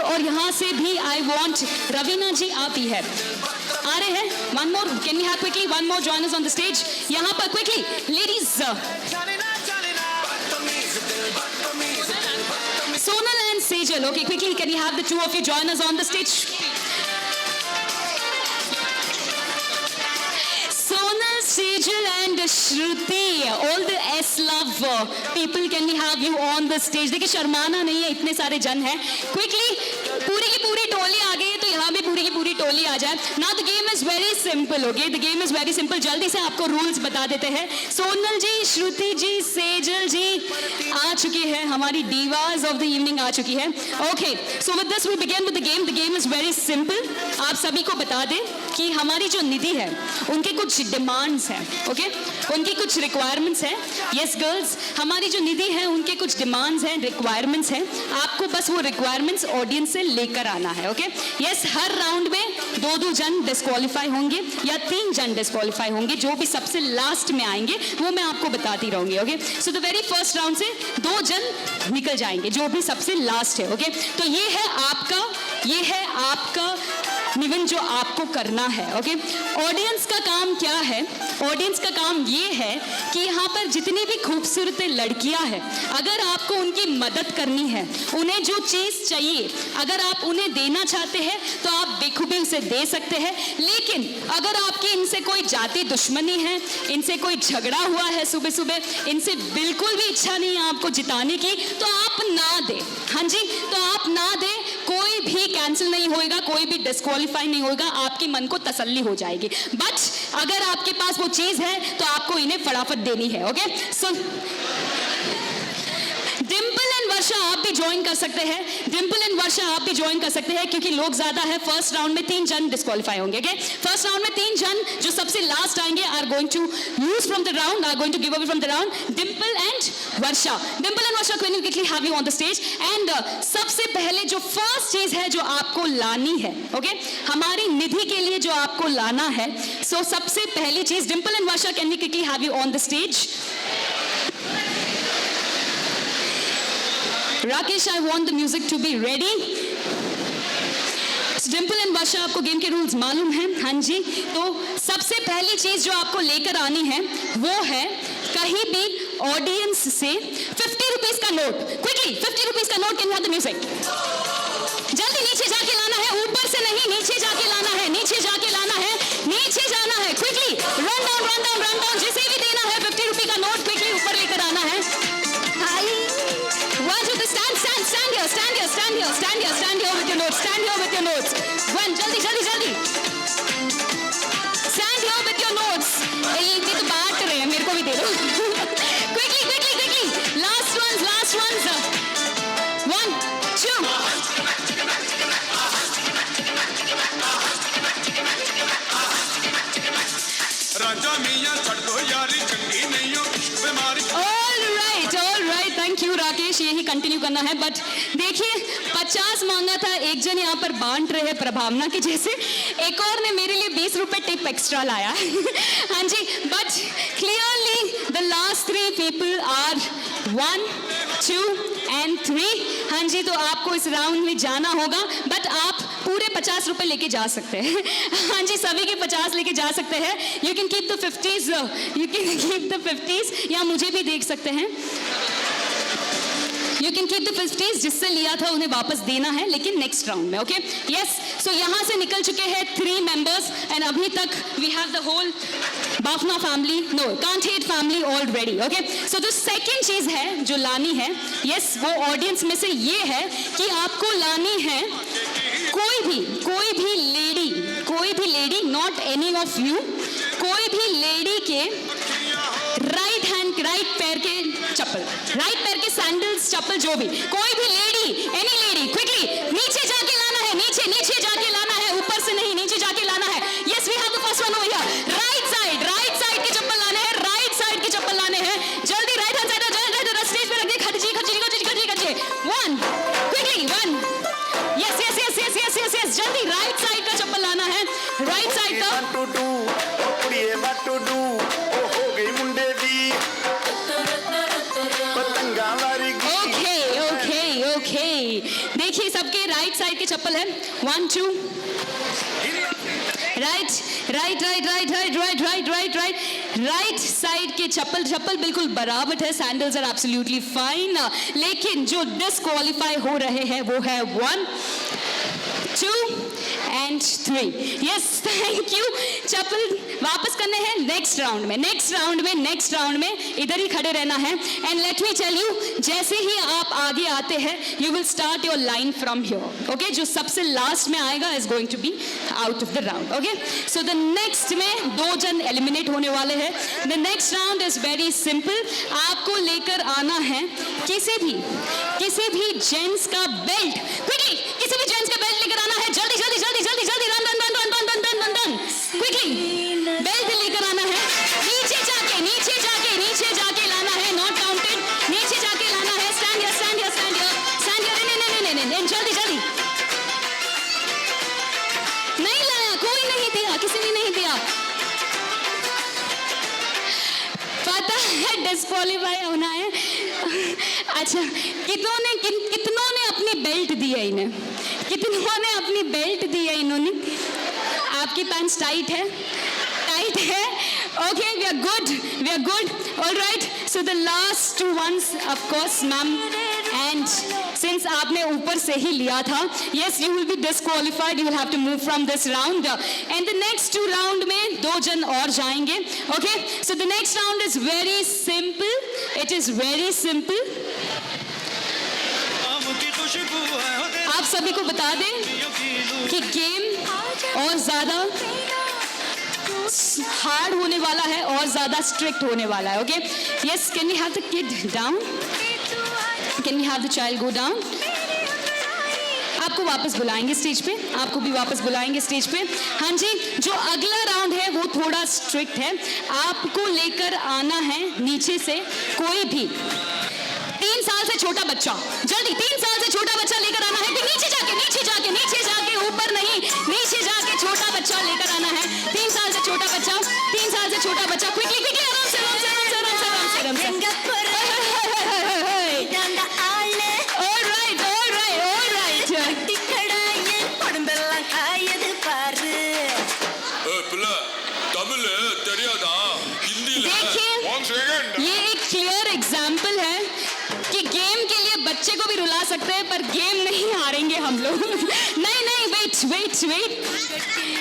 और यहाँ से भी आई वॉन्ट रवीना जी, आप ही है, आ रहे हैं. One more, can we have quickly one more join us on the stage. यहाँ पर quickly ladies, Sonal and Sejal. Okay, quickly, can you have the two of you join us on the stage? Sonal, Sejal and Shruti, all the S-love people, can we have you on the stage? देखिए शर्माना नहीं है, इतने सारे जन हैं. Quickly, पूरी की पूरी टोली आ गई है, तो यहाँ भी पूरी की पूरी टोली आ जाए. Now the game is very simple, okay? The game is very simple. जल्दी से आपको rules बता देते हैं. सोनल जी, श्रुति जी, सेजल जी आ चुकी है, हमारी divas of the evening आ चुकी है. Okay, so with this we begin with the game. The game is very simple. आप सभी को बता दें कि हमारी जो निधि है, उनके कुछ डिमांड्स हैं, ओके? उनकी कुछ रिक्वायरमेंट्स हैं. यस गर्ल्स, हमारी जो निधि है उनके कुछ डिमांड्स हैं, रिक्वायरमेंट्स हैं. आपको बस वो रिक्वायरमेंट्स ऑडियंस से लेकर आना है, ओके? यस, हर राउंड में 2-2 जन डिस्क्वालीफाई होंगे या 3 जन डिस्क्वालीफाई होंगे. जो भी सबसे लास्ट में आएंगे वो मैं आपको बताती रहूंगी, okay? So the very first round से 2 जन निकल जाएंगे, जो भी सबसे लास्ट है, ओके? तो ये है आपका निविन जो आपको करना है, ओके? ऑडियंस का काम क्या है? ऑडियंस का काम ये है कि यहाँ पर जितनी भी खूबसूरत लड़कियां हैं, अगर आपको उनकी मदद करनी है, उन्हें जो चीज़ चाहिए अगर आप उन्हें देना चाहते हैं तो आप बेखूबी उसे दे सकते हैं. लेकिन अगर आपकी इनसे कोई जाति दुश्मनी है, इनसे कोई झगड़ा हुआ है सुबह सुबह, इनसे बिल्कुल भी इच्छा नहीं है आपको जिताने की, तो आप ना दें. हाँ जी, तो आप ना दें. कोई भी कैंसिल नहीं होएगा, कोई भी डिस्क्वालीफाई नहीं होगा, आपके मन को तसल्ली हो जाएगी. बट अगर आपके पास वो चीज है तो आपको इन्हें फटाफट देनी है, ओके? सो डिम्पल एंड वर्षा आप भी ज्वाइन कर सकते हैं. डिम्पल एंड वर्षा आप भी ज्वाइन कर सकते हैं क्योंकि लोग ज्यादा है. फर्स्ट राउंड में 3 जन डिस्क्वालीफाई होंगे, ओके? फर्स्ट राउंड में 3 जन जो सबसे लास्ट आएंगे are going to lose from the round, are going to give away from the round. Dimple and Varsha. Dimple and Varsha, can you quickly have you on the stage? And सबसे पहले जो first चीज है जो आपको लानी है, ओके? हमारी निधि के लिए जो आपको लाना है, सो सबसे पहली चीज, Dimple and Varsha, can we quickly have you on the stage? Rakesh, I want the music to be ready. Dimple and Varsha, आपको गेम के रूल्स मालूम हैं? हाँ जी. तो सबसे पहली चीज जो आपको लेकर आनी है वो है कहीं भी ऑडियंस से 50 रुपीज का नोट. क्विकली 50 रुपीज का note. Can you have the music? जल्दी नीचे जाके लाना है, ऊपर से नहीं, नीचे जाके लाना है, नीचे जाके लाना है, नीचे जाना है. Quickly run down, run down, run down. जिसे भी देना है 50 रुपए का नोट क्विकली ऊपर लेकर आना है. Stand here with your notes. Stand here with your notes. One, jaldi. Stand here with your notes. ये तो बांट रहे हैं, मेरे को भी दे दो. Quickly. Last ones. 1, 2. राजा मियां छड़ दो यारी, चंगी नहीं हो इश्क बीमारी. All right. Thank you Rakesh, यही कंटिन्यू करना है. बट देखिए 50 मांगा था, एक जन यहाँ पर बांट रहे हैं प्रभावना की जैसे. एक और ने मेरे लिए 20 रुपए टिप एक्स्ट्रा लाया. हाँ जी. But clearly the last 3 people are 1, 2 and 3. हाँ जी, तो आपको इस राउंड में जाना होगा. बट आप पूरे 50 रुपए लेके जा सकते हैं. हाँ जी, सभी के 50 लेके जा सकते हैं. You can keep the 50s, या मुझे भी देख सकते हैं. You can keep the 50s, जिससे लिया था उन्हें वापस देना है, लेकिन नेक्स्ट राउंड में, ओके? यस. सो यहाँ से निकल चुके हैं 3 मेंबर्स एंड अभी तक we have the whole Bafna family, no कांट हेट फैमिली ऑलरेडी, ओके? सो जो सेकेंड चीज है जो लानी है, यस, वो ऑडियंस में से ये है कि आपको लानी है कोई भी lady, not any of you, कोई भी लेडी के राइट पैर के चप्पल, राइट पैर के सैंडल्स, चप्पल, जो भी, कोई भी लेडी, एनी लेडी, क्विकली नीचे जाके लाना है, नीचे जाके लाना है, ऊपर से नहीं, नीचे जाके लाना है. Yes, we have the first one over here. Right side के चप्पल लाने हैं, राइट साइड के चप्पल लाने हैं. जल्दी राइट हैंड साइड स्टेज पे रख दे. खर्ची. 1, क्विकली 1. यस, जल्दी राइट साइड का चप्पल लाना है, राइट साइड का. ओके. देखिए सबके राइट साइड के चप्पल है. 1, 2. राइट. राइट साइड के चप्पल बिल्कुल बराबर है, सैंडल्स आर एब्सोल्युटली फाइन, लेकिन जो डिस्क्वालीफाई हो रहे हैं वो है 1, 2 and 3. Yes, thank you. चप्पल वापस करने हैं नेक्स्ट राउंड में इधर ही खड़े रहना है. And let me tell you, जैसे ही आप आगे आते हैं you will start your line from here. Okay, जो सबसे लास्ट में आएगा is going to be out of the round. Okay, so the next में 2 जन एलिमिनेट होने वाले हैं. The next round is very simple. आपको लेकर आना है किसी भी जेंट्स का बेल्ट. क्विकली किसी भी जेंट्स का बेल्ट लेकर आना है. जल्दी रन क्विकली. बेल्ट लेकर आना है. नीचे जाके लाना है. Not counted. नीचे जाके लाना है. Stand here. नहीं, जल्दी. नहीं लाया, कोई नहीं दिया, किसी ने नहीं दिया. पता है डिस्क्वालीफाई होना है. अच्छा, कितनों ने अपनी बेल्ट दी है इन्हें? इन्होंने आपकी पैंट्स टाइट है. Okay, we are good. All right, so the last 2 ones, of course, ma'am. And since आपने ऊपर से ही लिया था, yes, you will be disqualified. You will have to move from this round. And the next 2 round में 2 जन और जाएंगे. Okay, so the next round is very simple. It is very simple. आप सभी को बता दें कि गेम और ज़्यादा हार्ड होने वाला है और ज़्यादा स्ट्रिक्ट होने वाला है. Okay, yes, can we have the kid down? Can we have the child go down? आपको वापस बुलाएंगे स्टेज पे, आपको भी वापस बुलाएंगे स्टेज पे. हाँ जी, जो अगला राउंड है वो थोड़ा स्ट्रिक्ट है. आपको लेकर आना है नीचे से कोई भी 3 साल से छोटा बच्चा. जल्दी, 3 साल से छोटा बच्चा लेकर आना है. नीचे जाके ऊपर नहीं, नीचे जाके छोटा बच्चा लेकर आना है. 3 साल से छोटा बच्चा. क्विकली, आराम से. देखिए, ये एक क्लियर एग्जाम्पल है कि गेम के लिए बच्चे को भी रुला सकते हैं, पर गेम नहीं हारेंगे हम लोग. नहीं, वेट.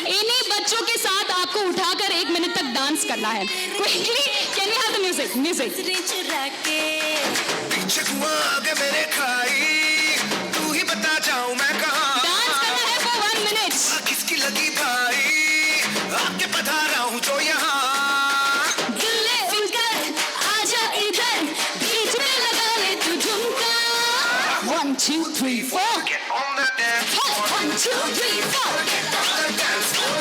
इन्हीं बच्चों के साथ आपको उठाकर 1 मिनट तक डांस करना है. Quickly, can we have the music? तू ही बता जाऊं मैं कहां. डांस करना है for 1 minute. किसकी लगी भाई, आके पधारा हूं जो यहाँ. 1, 2, 3, 4. Get on the dance floor. 1, 2, 3, 4. Get on the dance floor.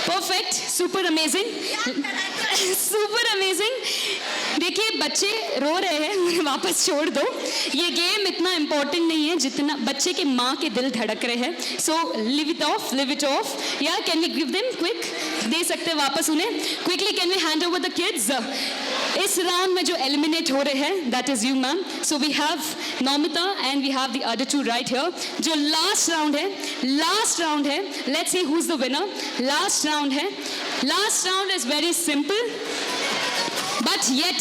Perfect, super amazing. देखिए, बच्चे रो रहे हैं, वापस छोड़ दो. ये गेम इतना इंपॉर्टेंट नहीं है जितना बच्चे के माँ के दिल धड़क रहे हैं. So leave it off. या can we give them quick? दे सकते हैं वापस उन्हें. Quickly, can we hand over the kids? इस राउंड में जो एलिमिनेट हो रहे हैं that is you ma'am. So we have Naumita and we have the other 2 right here. जो लास्ट राउंड है, let's see who is the winner. Last round is very simple but yet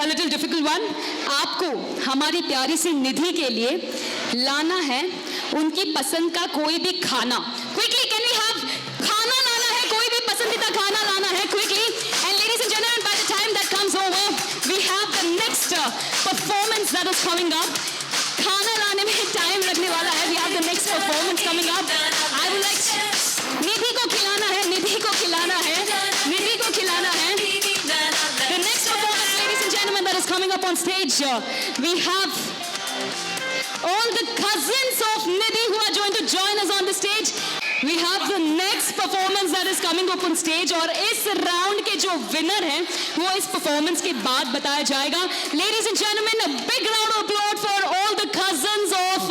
a little difficult one. आपको हमारी प्यारी सी निधि के लिए लाना है उनकी पसंद का कोई भी खाना. क्विकली, कैन वी हैव खाना लाना है, कोई भी पसंदीदा खाना लाना है. Quickly, and ladies and gentleman, by the time that comes over we have the next performance that is coming up. खाना लाने में टाइम लगने वाला है. We have the next performance coming up. I would like Nidhi को खिलाना है. The next performance, ladies and gentlemen, that is coming up on stage. We have all the cousins of Nidhi who are going to join us on the stage. We have the next performance that is coming up on stage. और इस round के जो winner हैं वो इस performance के बाद बताया जाएगा. Ladies and gentlemen, a big round of applause for all the cousins of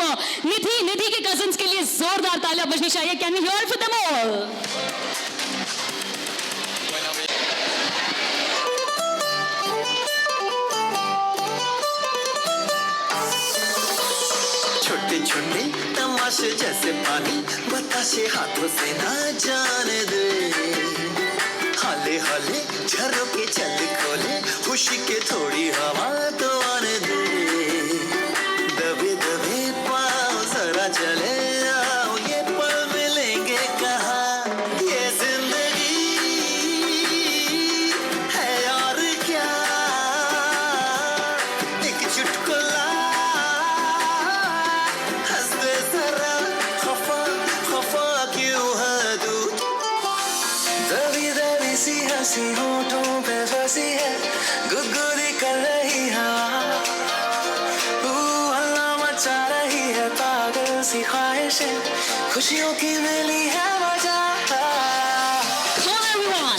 Nidhi. Nidhi के cousins के लिए जोरदार तालियां बजनी चाहिए. Can we hear for them all? छूटे छुट्टे तमाशे जैसे पानी बताशे हाथों से ना जाने दे हाले हाले झरोके चल खोले खुशी के थोड़ी हवा तो आने दे दबे दबे पाँव जरा चले आओ ये पल मिलेंगे कहाँ ये जिंदगी है और क्या एक चुटकुला हंस दे जरा खफा खफा क्यों है तू दबी दबी सी हंसी होठों पे फंसी है गुदगुदी कर रही हवा हल्ला मचा रही है पागल सी ख्वाहिशें खुशियों की मिली है वजह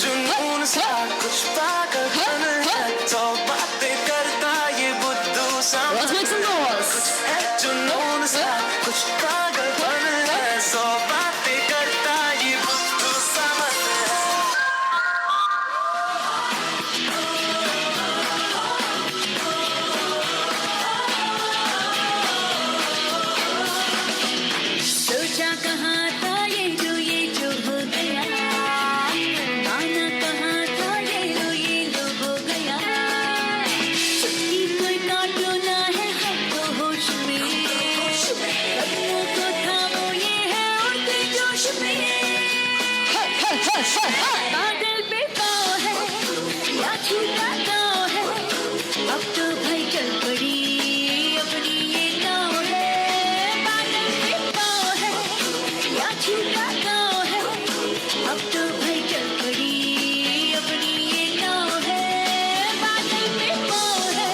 जुनून सा कुछ पागलपन है सौ बातें करता ये बुद्धू सा कुछ है जुनून सा कुछ पागलपन है सौ बातें करता ये बुद्धू सा सोचा कहाँ था ये जो हो गया आना कहाँ था ये लो हो गया चुटकी कोई काटो ना है हम तो होश में कदमों को थामो ये है उड़ते जोश में बादल पे पाँव है या छूटा गाँव है अब तो भाई चल पड़ी अपनी ये नाव है बादल पे पाँव है या छूटा गाँव है अब तो भाई चल पड़ी अपनी ये नाव है बादल पे पाँव है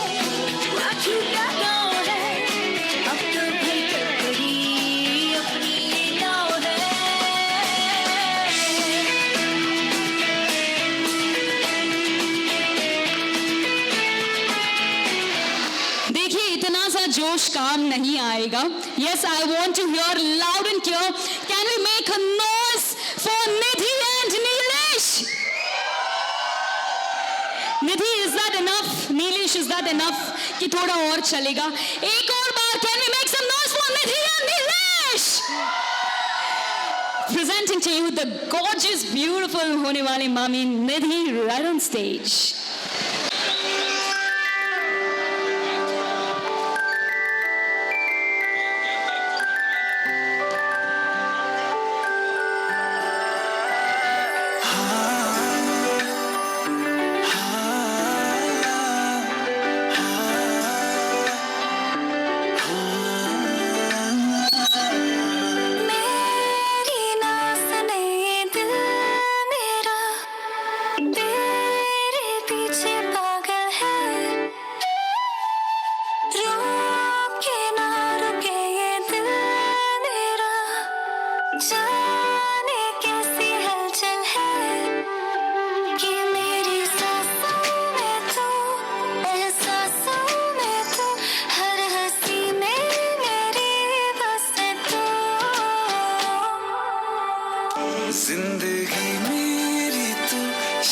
या छूटा गाँव है अब तो भाई चल पड़ी अपनी ये नाव है देखिए इतना सा जोश काम नहीं आएगा. Yes, I want to hear loud and clear. Can we make a noise for Nidhi and Neelesh? Nidhi, is that enough? Neelesh, is that enough? कि थोड़ा और चलेगा. एक और बार, can we make some noise for Nidhi and Neelesh? Presenting to you the gorgeous, beautiful होने वाले मामी Nidhi right on stage. मेरी ना सुने दिल मेरा तेरे पीछे पागल है रुके ना रुके ये दिल मेरा जाने कैसी हलचल है कि मेरी सांसों में तू एहसासों में तू हर हंसी में मेरी बस तू जिंदगी मेरी तू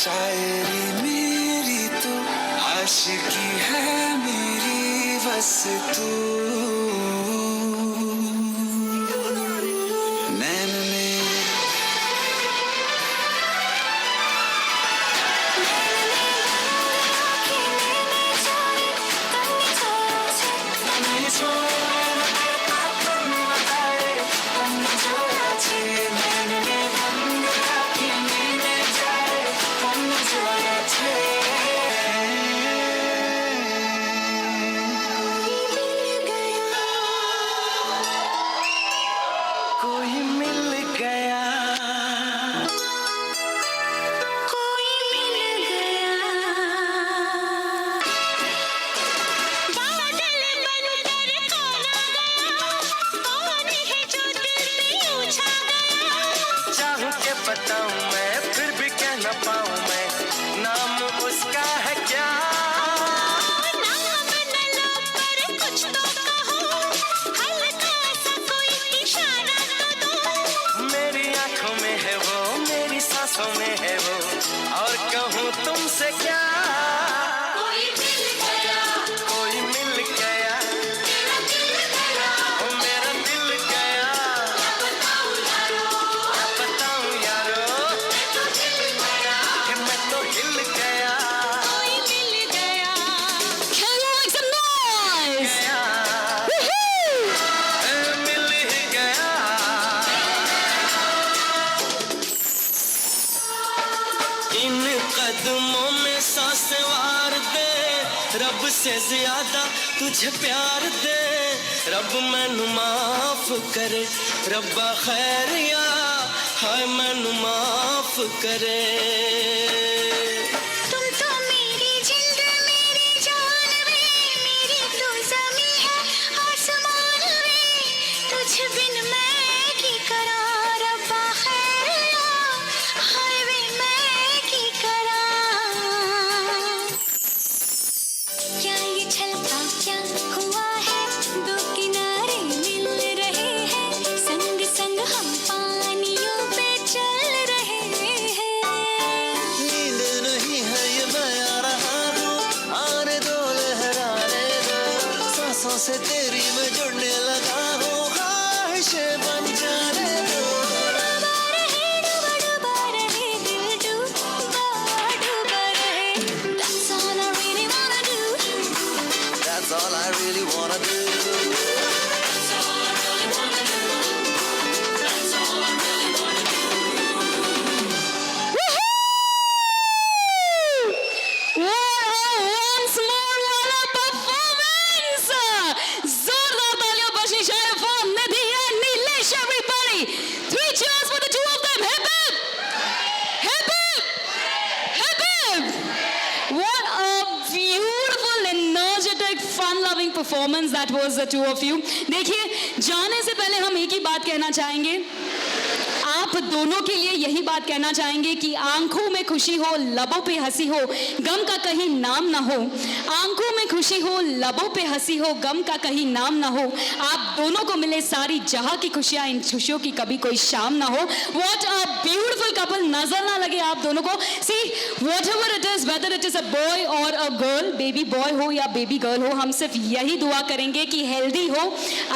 शायरी मेरी तू आशिकी है मेरी बस तू नैन ने कोई मिल गया कोई मिल गया बादल बनकर कौन आ गया कौन है जो दिल पे यूं छा गया चाहूं के बताऊं मैं फिर भी कह न पाऊं मैं नाम उसका है क्या नाम न लो पर कुछ तो कहो हल्का सा कोई इशारा तो दो मेरी आंखों में है वो मेरी सांसों में है वो और कहूँ तुमसे क्या कोई मिल गया कोई मिल गया मेरा दिल गया ओ मेरा से ज्यादा तुझे प्यार दे, रब मैनू माफ करे, रब्बा खैरिया हाय मैनू माफ करे। तुम तो मेरी जिंद मेरी जान वे, मेरी तो ज़मीं है आसमान वे, तुझ बिन मैं की करा, रब्बा खैरिया हाय वे मैं की करा। क्या ये छलका क्या हुआ है, दो किनारे मिल रहे हैं, संग संग हम पानियों पे चल रहे हैं। नींद नहीं है ये मैं आ रहा हूँ, आने दो लहराने दो, सांसों से तेरी मैं जुड़ने लगा हूँ, ख्वाहिशें बन जाने दो। डूबा रहे दिल डूबा रहे, that's all I really wanna do, That's all I really wanna do. Once more वाला performance. जोरदार तालियां बजनी चाहिए for Nidhi and Nilesh, everybody. 3 cheers for the two of them. Hip hip, hip hip, hip hip. What a beautiful, energetic, fun-loving performance that was, the two of you. देखिए, जाने से पहले हम एक ही बात कहना चाहेंगे, आप दोनों के लिए यही बात कहना चाहेंगे कि आंखों में खुशी हो, लबों पे हंसी हो, गम का कहीं नाम ना हो। आंखों में खुशी हो, लबों पे हंसी हो, गम का कहीं नाम ना हो। आप दोनों को मिले सारी जहां की खुशियां, इन खुशियों की कभी कोई शाम ना हो। What a beautiful couple, नजर ना लगे आप दोनों को। See, whatever it is, whether it is a boy or a girl, baby boy हो या baby girl हो, हम सिर्फ यही दुआ करेंगे कि हेल्दी हो,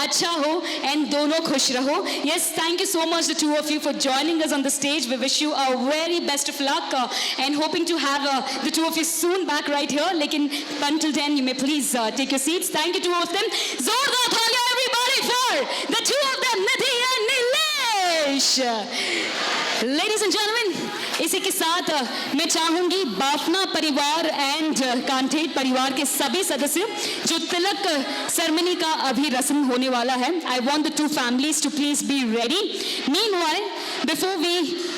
अच्छा हो, एंड दोनों खुश रहो। Yes, thank you so much the two of you for joining us on the stage. We wish you a very best of luck and hoping to have the two of you soon back right here. Lekin until then, you may please take your seats. Thank you, two of them. Zordar Thalia, everybody, for the two of them, Nidhi and Nilesh. Ladies and gentlemen, इसी के साथ मैं चाहूंगी बाफना परिवार and कांठेट परिवार के सभी सदस्य जो तिलक सेरेमनी का अभी रस्म होने वाला है, I want the two families to please be ready. Meanwhile before we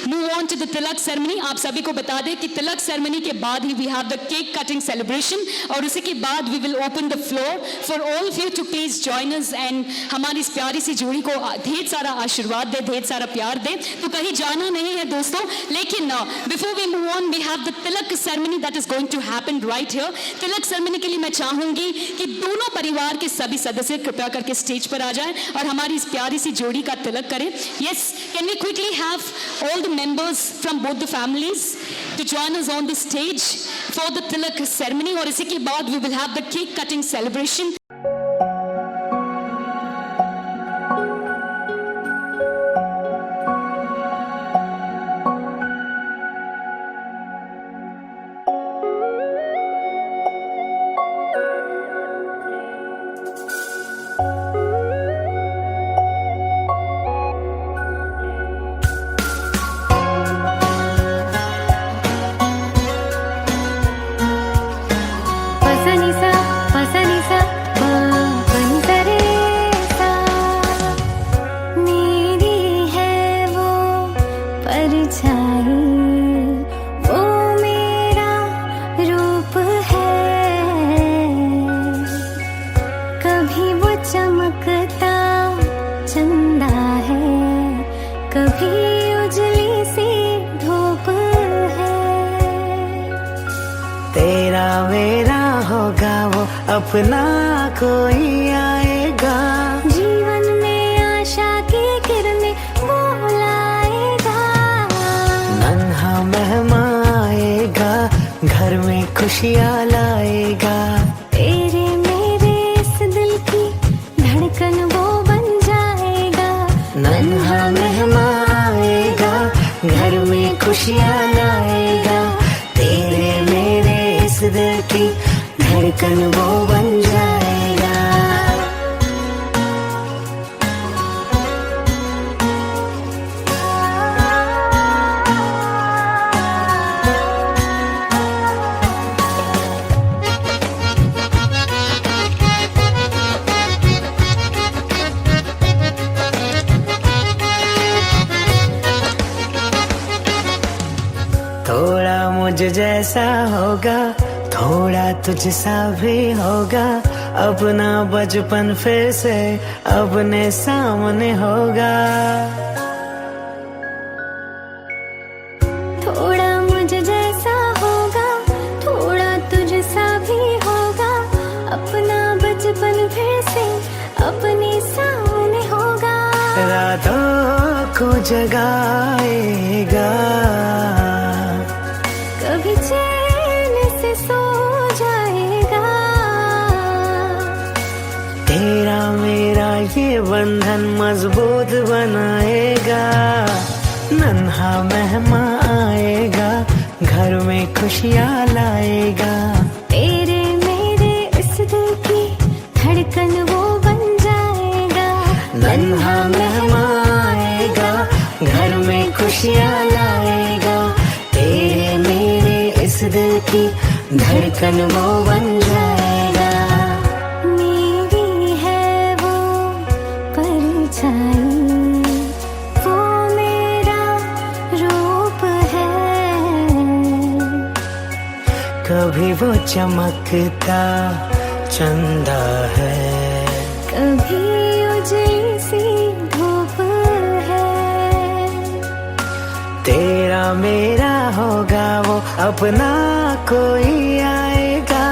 move on to the tilak ceremony, आप सभी को बता दें कि तिलक सेरेमनी के बाद ही we have the cake cutting celebration, और उसी के बाद we will open the floor for all of you to please join us and हमारी इस प्यारी सी जोड़ी को ढेर सारा आशीर्वाद दे, ढेर सारा प्यार दे। तो कहीं जाना नहीं है दोस्तों, लेकिन before we move on, we have the tilak ceremony that is going to happen right here. Tilak ceremony के लिए मैं चाहूंगी कि दोनों परिवार के सभी सदस्य कृपया करके स्टेज पर आ जाएं और हमारी इस प्यारी सी जोड़ी का तिलक करें। Yes, can we quickly have all the members from both the families to join us on the stage for the tilak ceremony, और इसी के बाद we will have the cake cutting celebration. अपना कोई आएगा, जीवन में आशा की किरणें वो लाएगा, नन्हा मेहमान आएगा, घर में खुशियाँ लाएगा, तेरे मेरे इस दिल की धड़कन वो बन जाएगा, नन्हा मेहमान आएगा, घर में खुशियाँ लाएगा, तेरे मेरे इस दिल की धड़कन वो बन जाएगा। मुझ जैसा होगा, थोड़ा तुझसा भी होगा, अपना बचपन फिर से अपने सामने होगा। थोड़ा मुझ जैसा होगा, थोड़ा तुझसा भी होगा, अपना बचपन फिर से अपने सामने होगा। रातों को जगाएगा, कभी चैन से सो जाएगा। तेरा मेरा ये बंधन मजबूत बनाएगा। नन्हा मेहमान आएगा, घर में खुशियाँ लाएगा। तेरे मेरे इस दिल की धड़कन वो बन जाएगा। नन्हा मेहमान आएगा, घर में खुशियाँ लाएगा। तेरे मेरे इस दिल की धड़कन वो बन जाएगा। मेरी है वो परछाई, वो मेरा रूप है। कभी वो चमकता चंदा है, कभी उजली सी धूप है। तेरा मेरा होगा वो अपना कोई आएगा।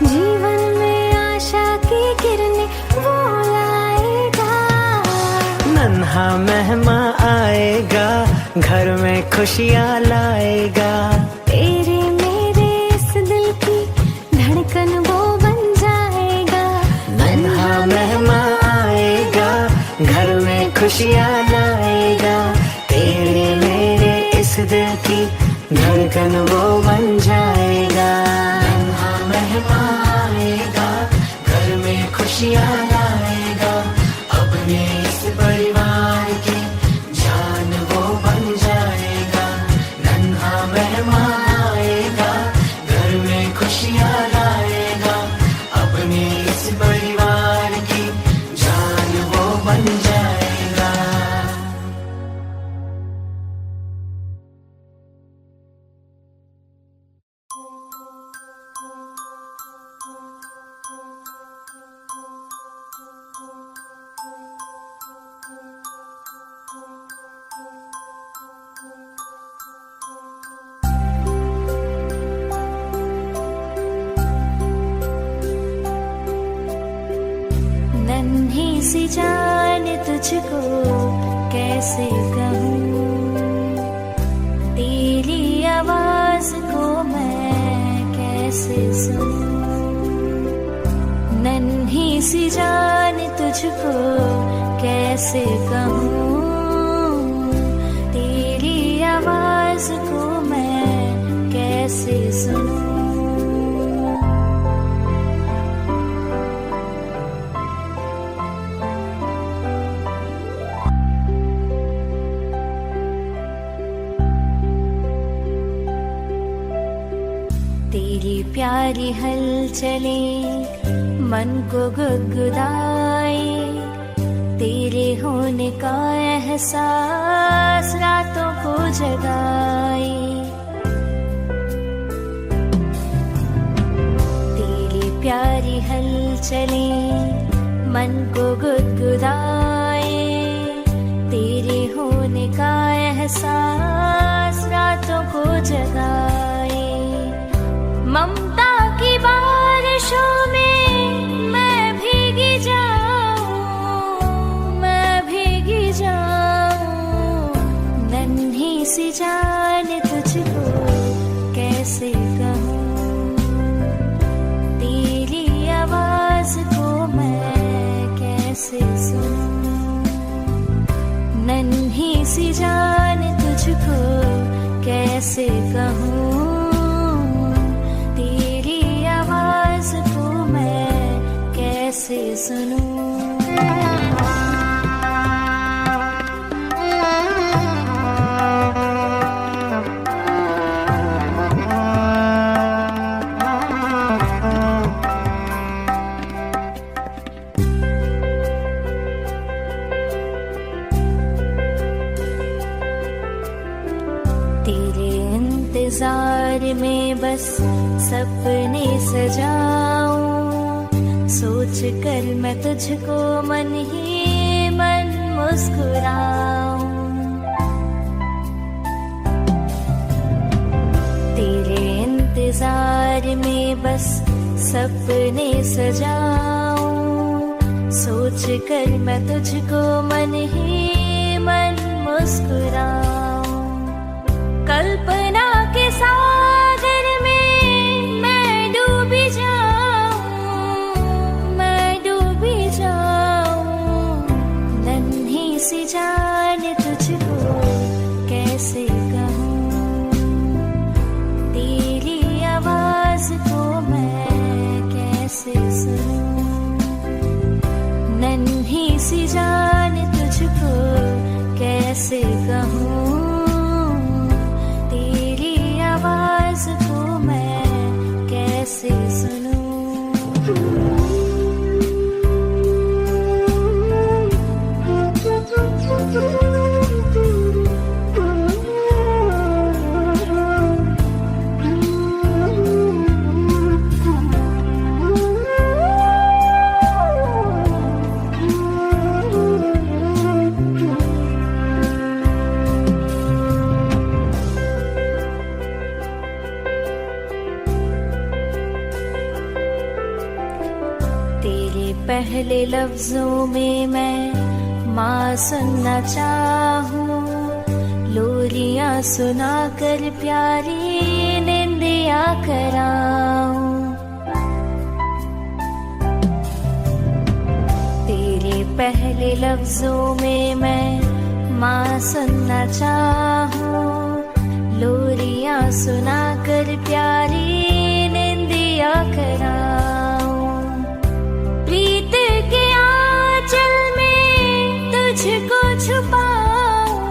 जीवन में आशा की किरणें वो लाएगा। नन्हा मेहमान आएगा, घर में खुशियाँ लाएगा। तेरे मेरे इस दिल की धड़कन वो बन जाएगा। नन्हा मेहमान आएगा, घर में खुशियाँ लाएगा। तेरे मेरे इस दिल की धड़कन वो बन जाएगा। नन्हा मेहमान आएगा, घर में खुशियाँ लाएगा। अपने इस परिवार की जान वो बन जाएगा। नन्हा मेहमान आएगा, घर में खुशियाँ लाएगा। अपने इस परिवार की जान वो बन जाएगा। नन्ही सी जान तुझको कैसे कहूँ, तेरी आवाज को मैं कैसे सुनूं। नन्ही सी जान तुझको कैसे कहूँ, तेरी आवाज को मैं कैसे सुनूं। तेरी प्यारी हलचले मन को गुदगुदाए, तेरे होने का एहसास रातों को जगाए। तेरी प्यारी हलचले मन को गुदगुदाए, तेरे होने का एहसास रातों को जगाए। ममता की बारिशों में मैं भीगी जाऊं, मैं भीगी जाऊं। नन्ही सी जान तुझको कैसे कहूँ, तेरी आवाज को मैं कैसे सुनूं। नन्ही सी जान तुझको कैसे कहूँ, कैसे सुनूं। तेरे इंतजार में बस सपने सजाऊं, सोच कर मैं तुझको मन ही मन मुस्कुराऊं। तेरे इंतजार में बस सपने सजाऊं, सोच कर मैं तुझको मन ही मन मुस्कुराऊं। कल्पना के सागर में मैं डूबी जाऊं, मैं डूबी जाऊं। नन्ही सी जान तुझको कैसे कहूँ, तेरी आवाज को मैं कैसे सुनूं। नन्ही सी जान तुझको कैसे कहूँ, तेरी आवाज को मैं कैसे सुनूं। पहले लफ्जों में मैं माँ सुनना चाहूँ, लोरियाँ सुना कर प्यारी निंदिया कराऊं। तेरे पहले लफ्जों में मैं माँ सुनना चाहूँ, लोरियाँ सुना कर प्यारी निंदिया कराऊं। प्रीत के आंचल में तुझको छुपाऊं,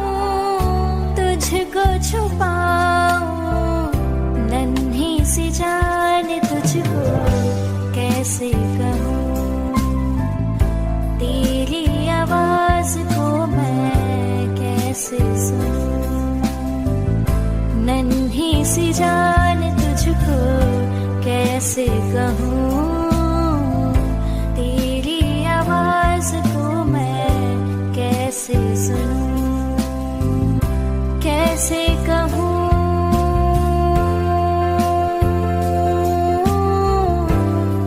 तुझको छुपाऊं। नन्ही सी जान तुझको कैसे कहूँ, तेरी आवाज को मैं कैसे सुनूं। नन्ही सी जान तुझको कैसे कहूँ, आवाज को मैं कैसे सुनूं। कैसे कहूँ,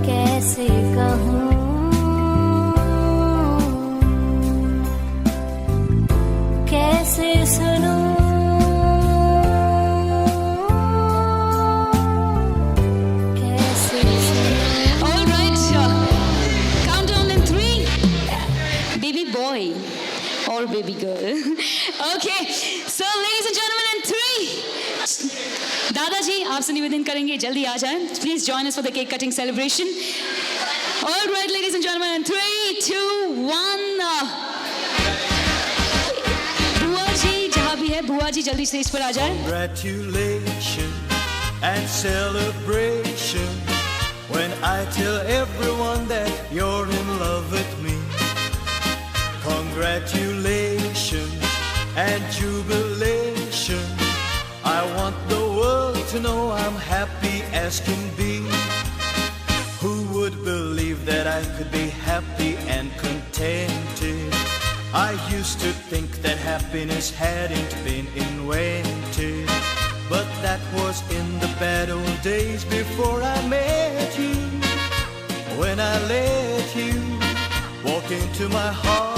कैसे कहूँ, कैसे सुनूं, कैसे सुनूं। All right, countdown in 3. Baby boy or baby girl. Okay, so ladies and gentlemen in 3. दादाजी आपसे निवेदन करेंगे जल्दी आ जाएं. Please join us for the cake cutting celebration. All right, ladies and gentlemen in 3, 2, 1. बुआ जी जहाँ भी है, बुआ जी जल्दी स्टेज पर आ जाएं. Congratulations and celebration when I tell everyone that you're in love with me. Congratulations and jubilation. I want the world to know I'm happy as can be. Who would believe that I could be happy and contented? I used to think that happiness hadn't been invented, but that was in the bad old days before I met you. When I let you walk into my heart.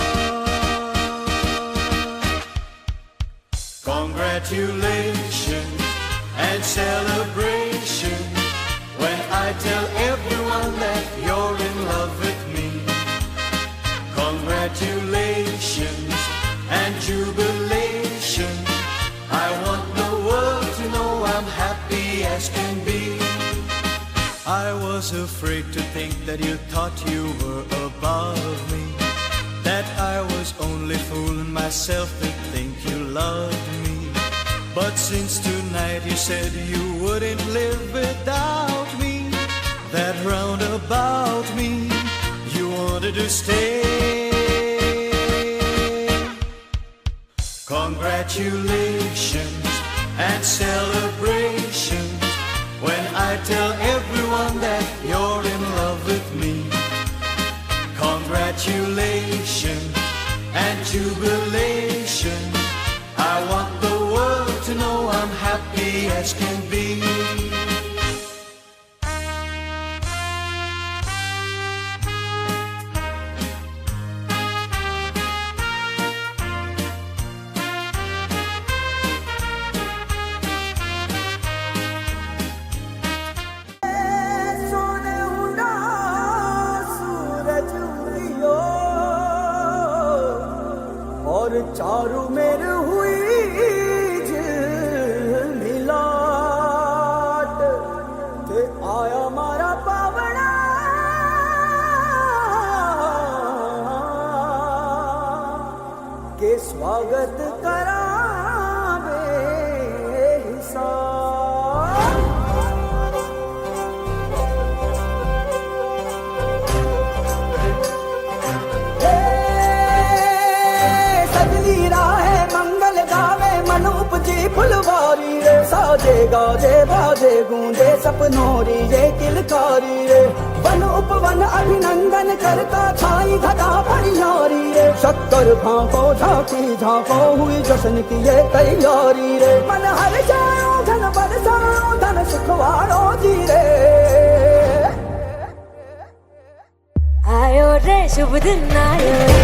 Congratulations and celebration when I tell everyone that you're in love with me. Congratulations and jubilation. I want the world to know I'm happy as can be. I was afraid to think that you thought you were above me, that I was only fooling myself to think you loved me. But since tonight you said you wouldn't live without me, that round about me you wanted to stay. Congratulations and celebration when I tell everyone that you're in love with me. Congratulations and jubilation. I want the world to know I'm happy as can be. और चारू मेर हुई मिलाट ते आया मारा पावना के स्वागत करा बेहिसाब। उपजी फुलवारी रे साजे गाजे बाजे गूंजे सपनोरी ये किलकारी रे वन उपवन अभिनंदन करता छाई घटा परियारी रे शक्कर भांको झांकी झांको हुई जश्न की ये तैयारी रे मन हर जाओ धन बरसाओ धन सुखवारो जी रे। आयो रे शुभ दिन आयो रे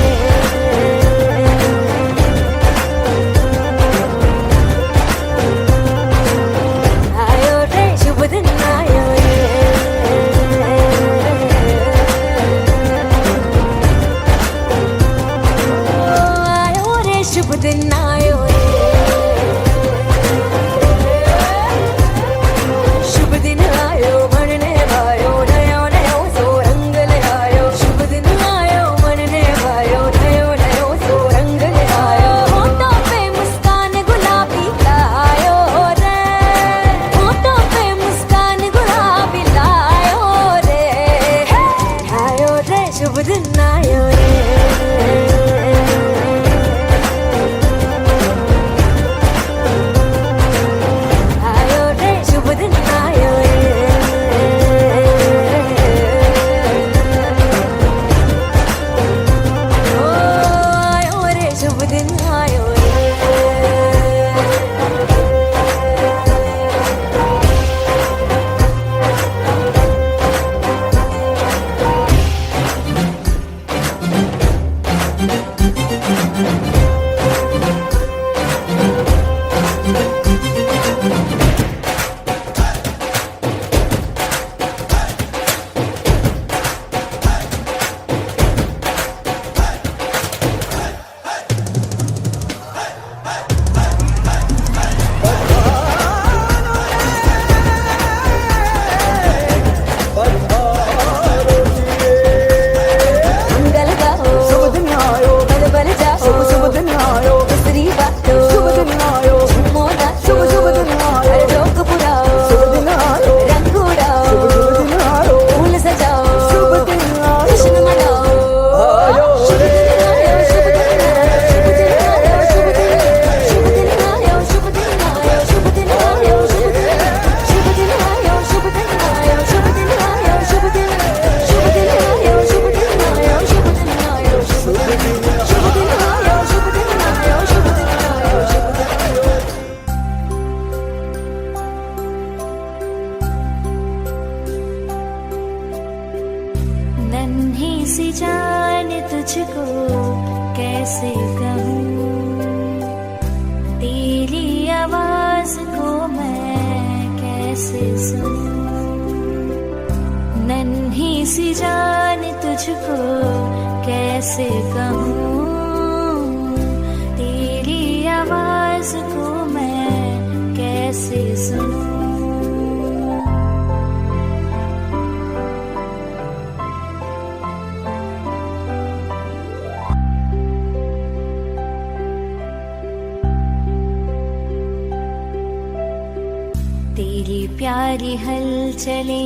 प्यारी हलचले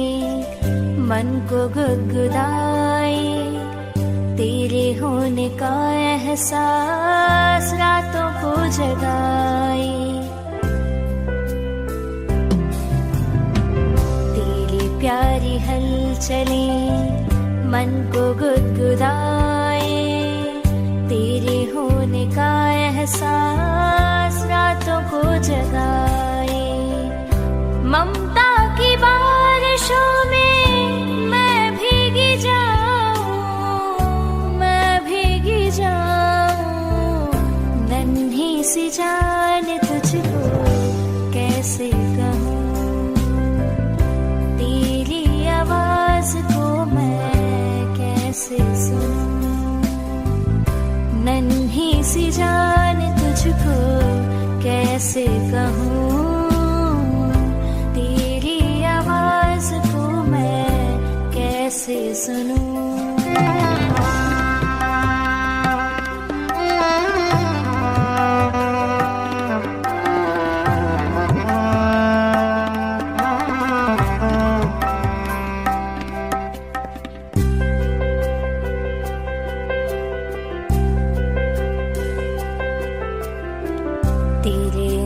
मन को गुदगुदाए, तेरे होने का एहसास रातों को जगाए। प्यारी हलचलें मन को गुदगुदाए, तेरे होने का एहसास रातों को जगाए। ममता की बारिशों में मैं भीगी जाऊं, मैं भीगी जाऊं। नन्ही सी जान तुझको कैसे कहूँ, तेरी आवाज को मैं कैसे सुनूं। नन्ही सी जान तुझको कैसे कहूँ, तेरी आवाज को मैं कैसे सुनूं।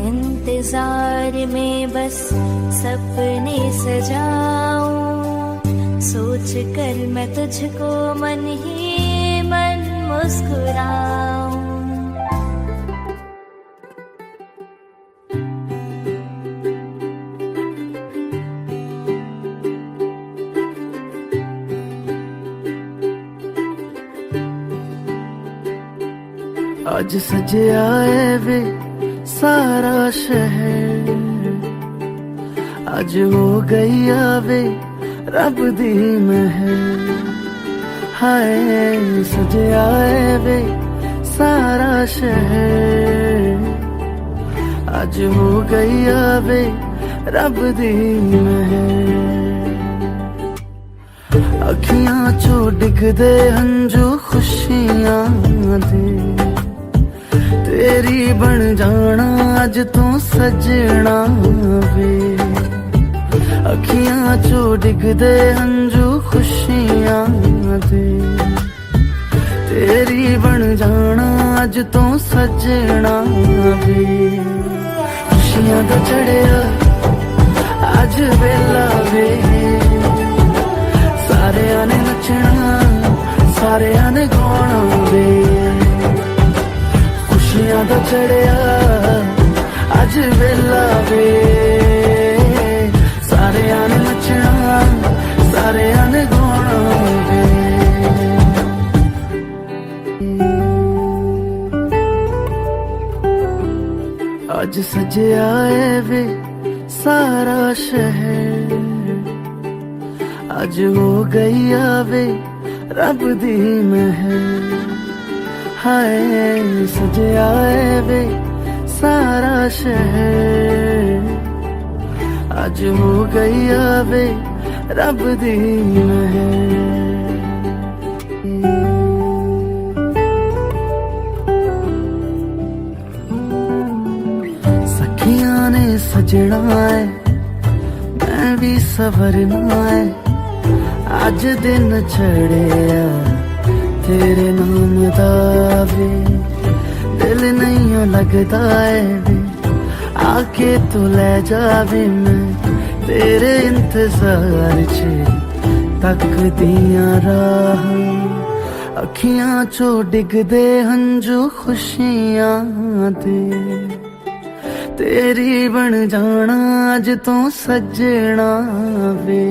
इंतजार में बस सपने सजाऊं, सोच कर मैं तुझको मन ही मन मुस्कुराऊं। आज सजिया है वे सारा शहर, आज हो गई आवे रब दी महर। हाय सजिया है वे सारा शहर, आज हो गई आवे रब दी महर। अखियां चो डिगदे हंजू खुशियां दे, तेरी बन जाना अज तो सजना वे। अखियां चो डिगदे हंजू खुशियां दे, तेरी बन जाना अज तो सजना वे। खुशियां दा चढ़िया अज वेला वे, सारियां ने नचना सारियां ने गाना वे। खुशियां दा चढ़िया अज वेला वे, सारियां ने नचना सारियां ने गाना वे। अज सजिया है वे सारा शहर, अज हो गई आवे रब दी महर। हाय सजिया है वे सारा शहर, अज हो गई आवे रब दी महर। सखियां ने सजना है मैं भी सवरना है, अज दिन चढ़िया तेरे नाम दा वे। दिल नहीं लगता है वे, आके तू ले जावे। मैं तेरे इंतजार च तक दियां राह, अखियां चो डिगदे हंजू खुशियां दे। तेरी बन जाना अज तो सजना वे।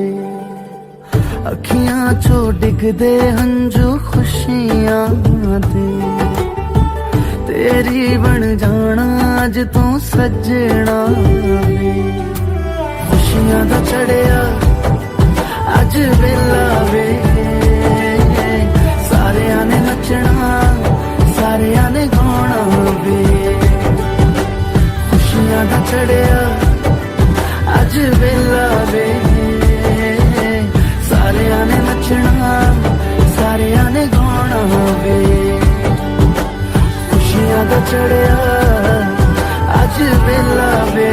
अखियां चो डिगदे हंजू खुशियां दे, तेरी बन जाना अज तो सजना वे। खुशियां दा चढ़िया अज वेला वे, सारियां ने नचना सारियां ने गाना वे। खुशियां दा चढ़िया अज वेला वे, सारियां ने नचना सारियां ने गाना वे। खुशियां दा चढ़िया अज वेला वे,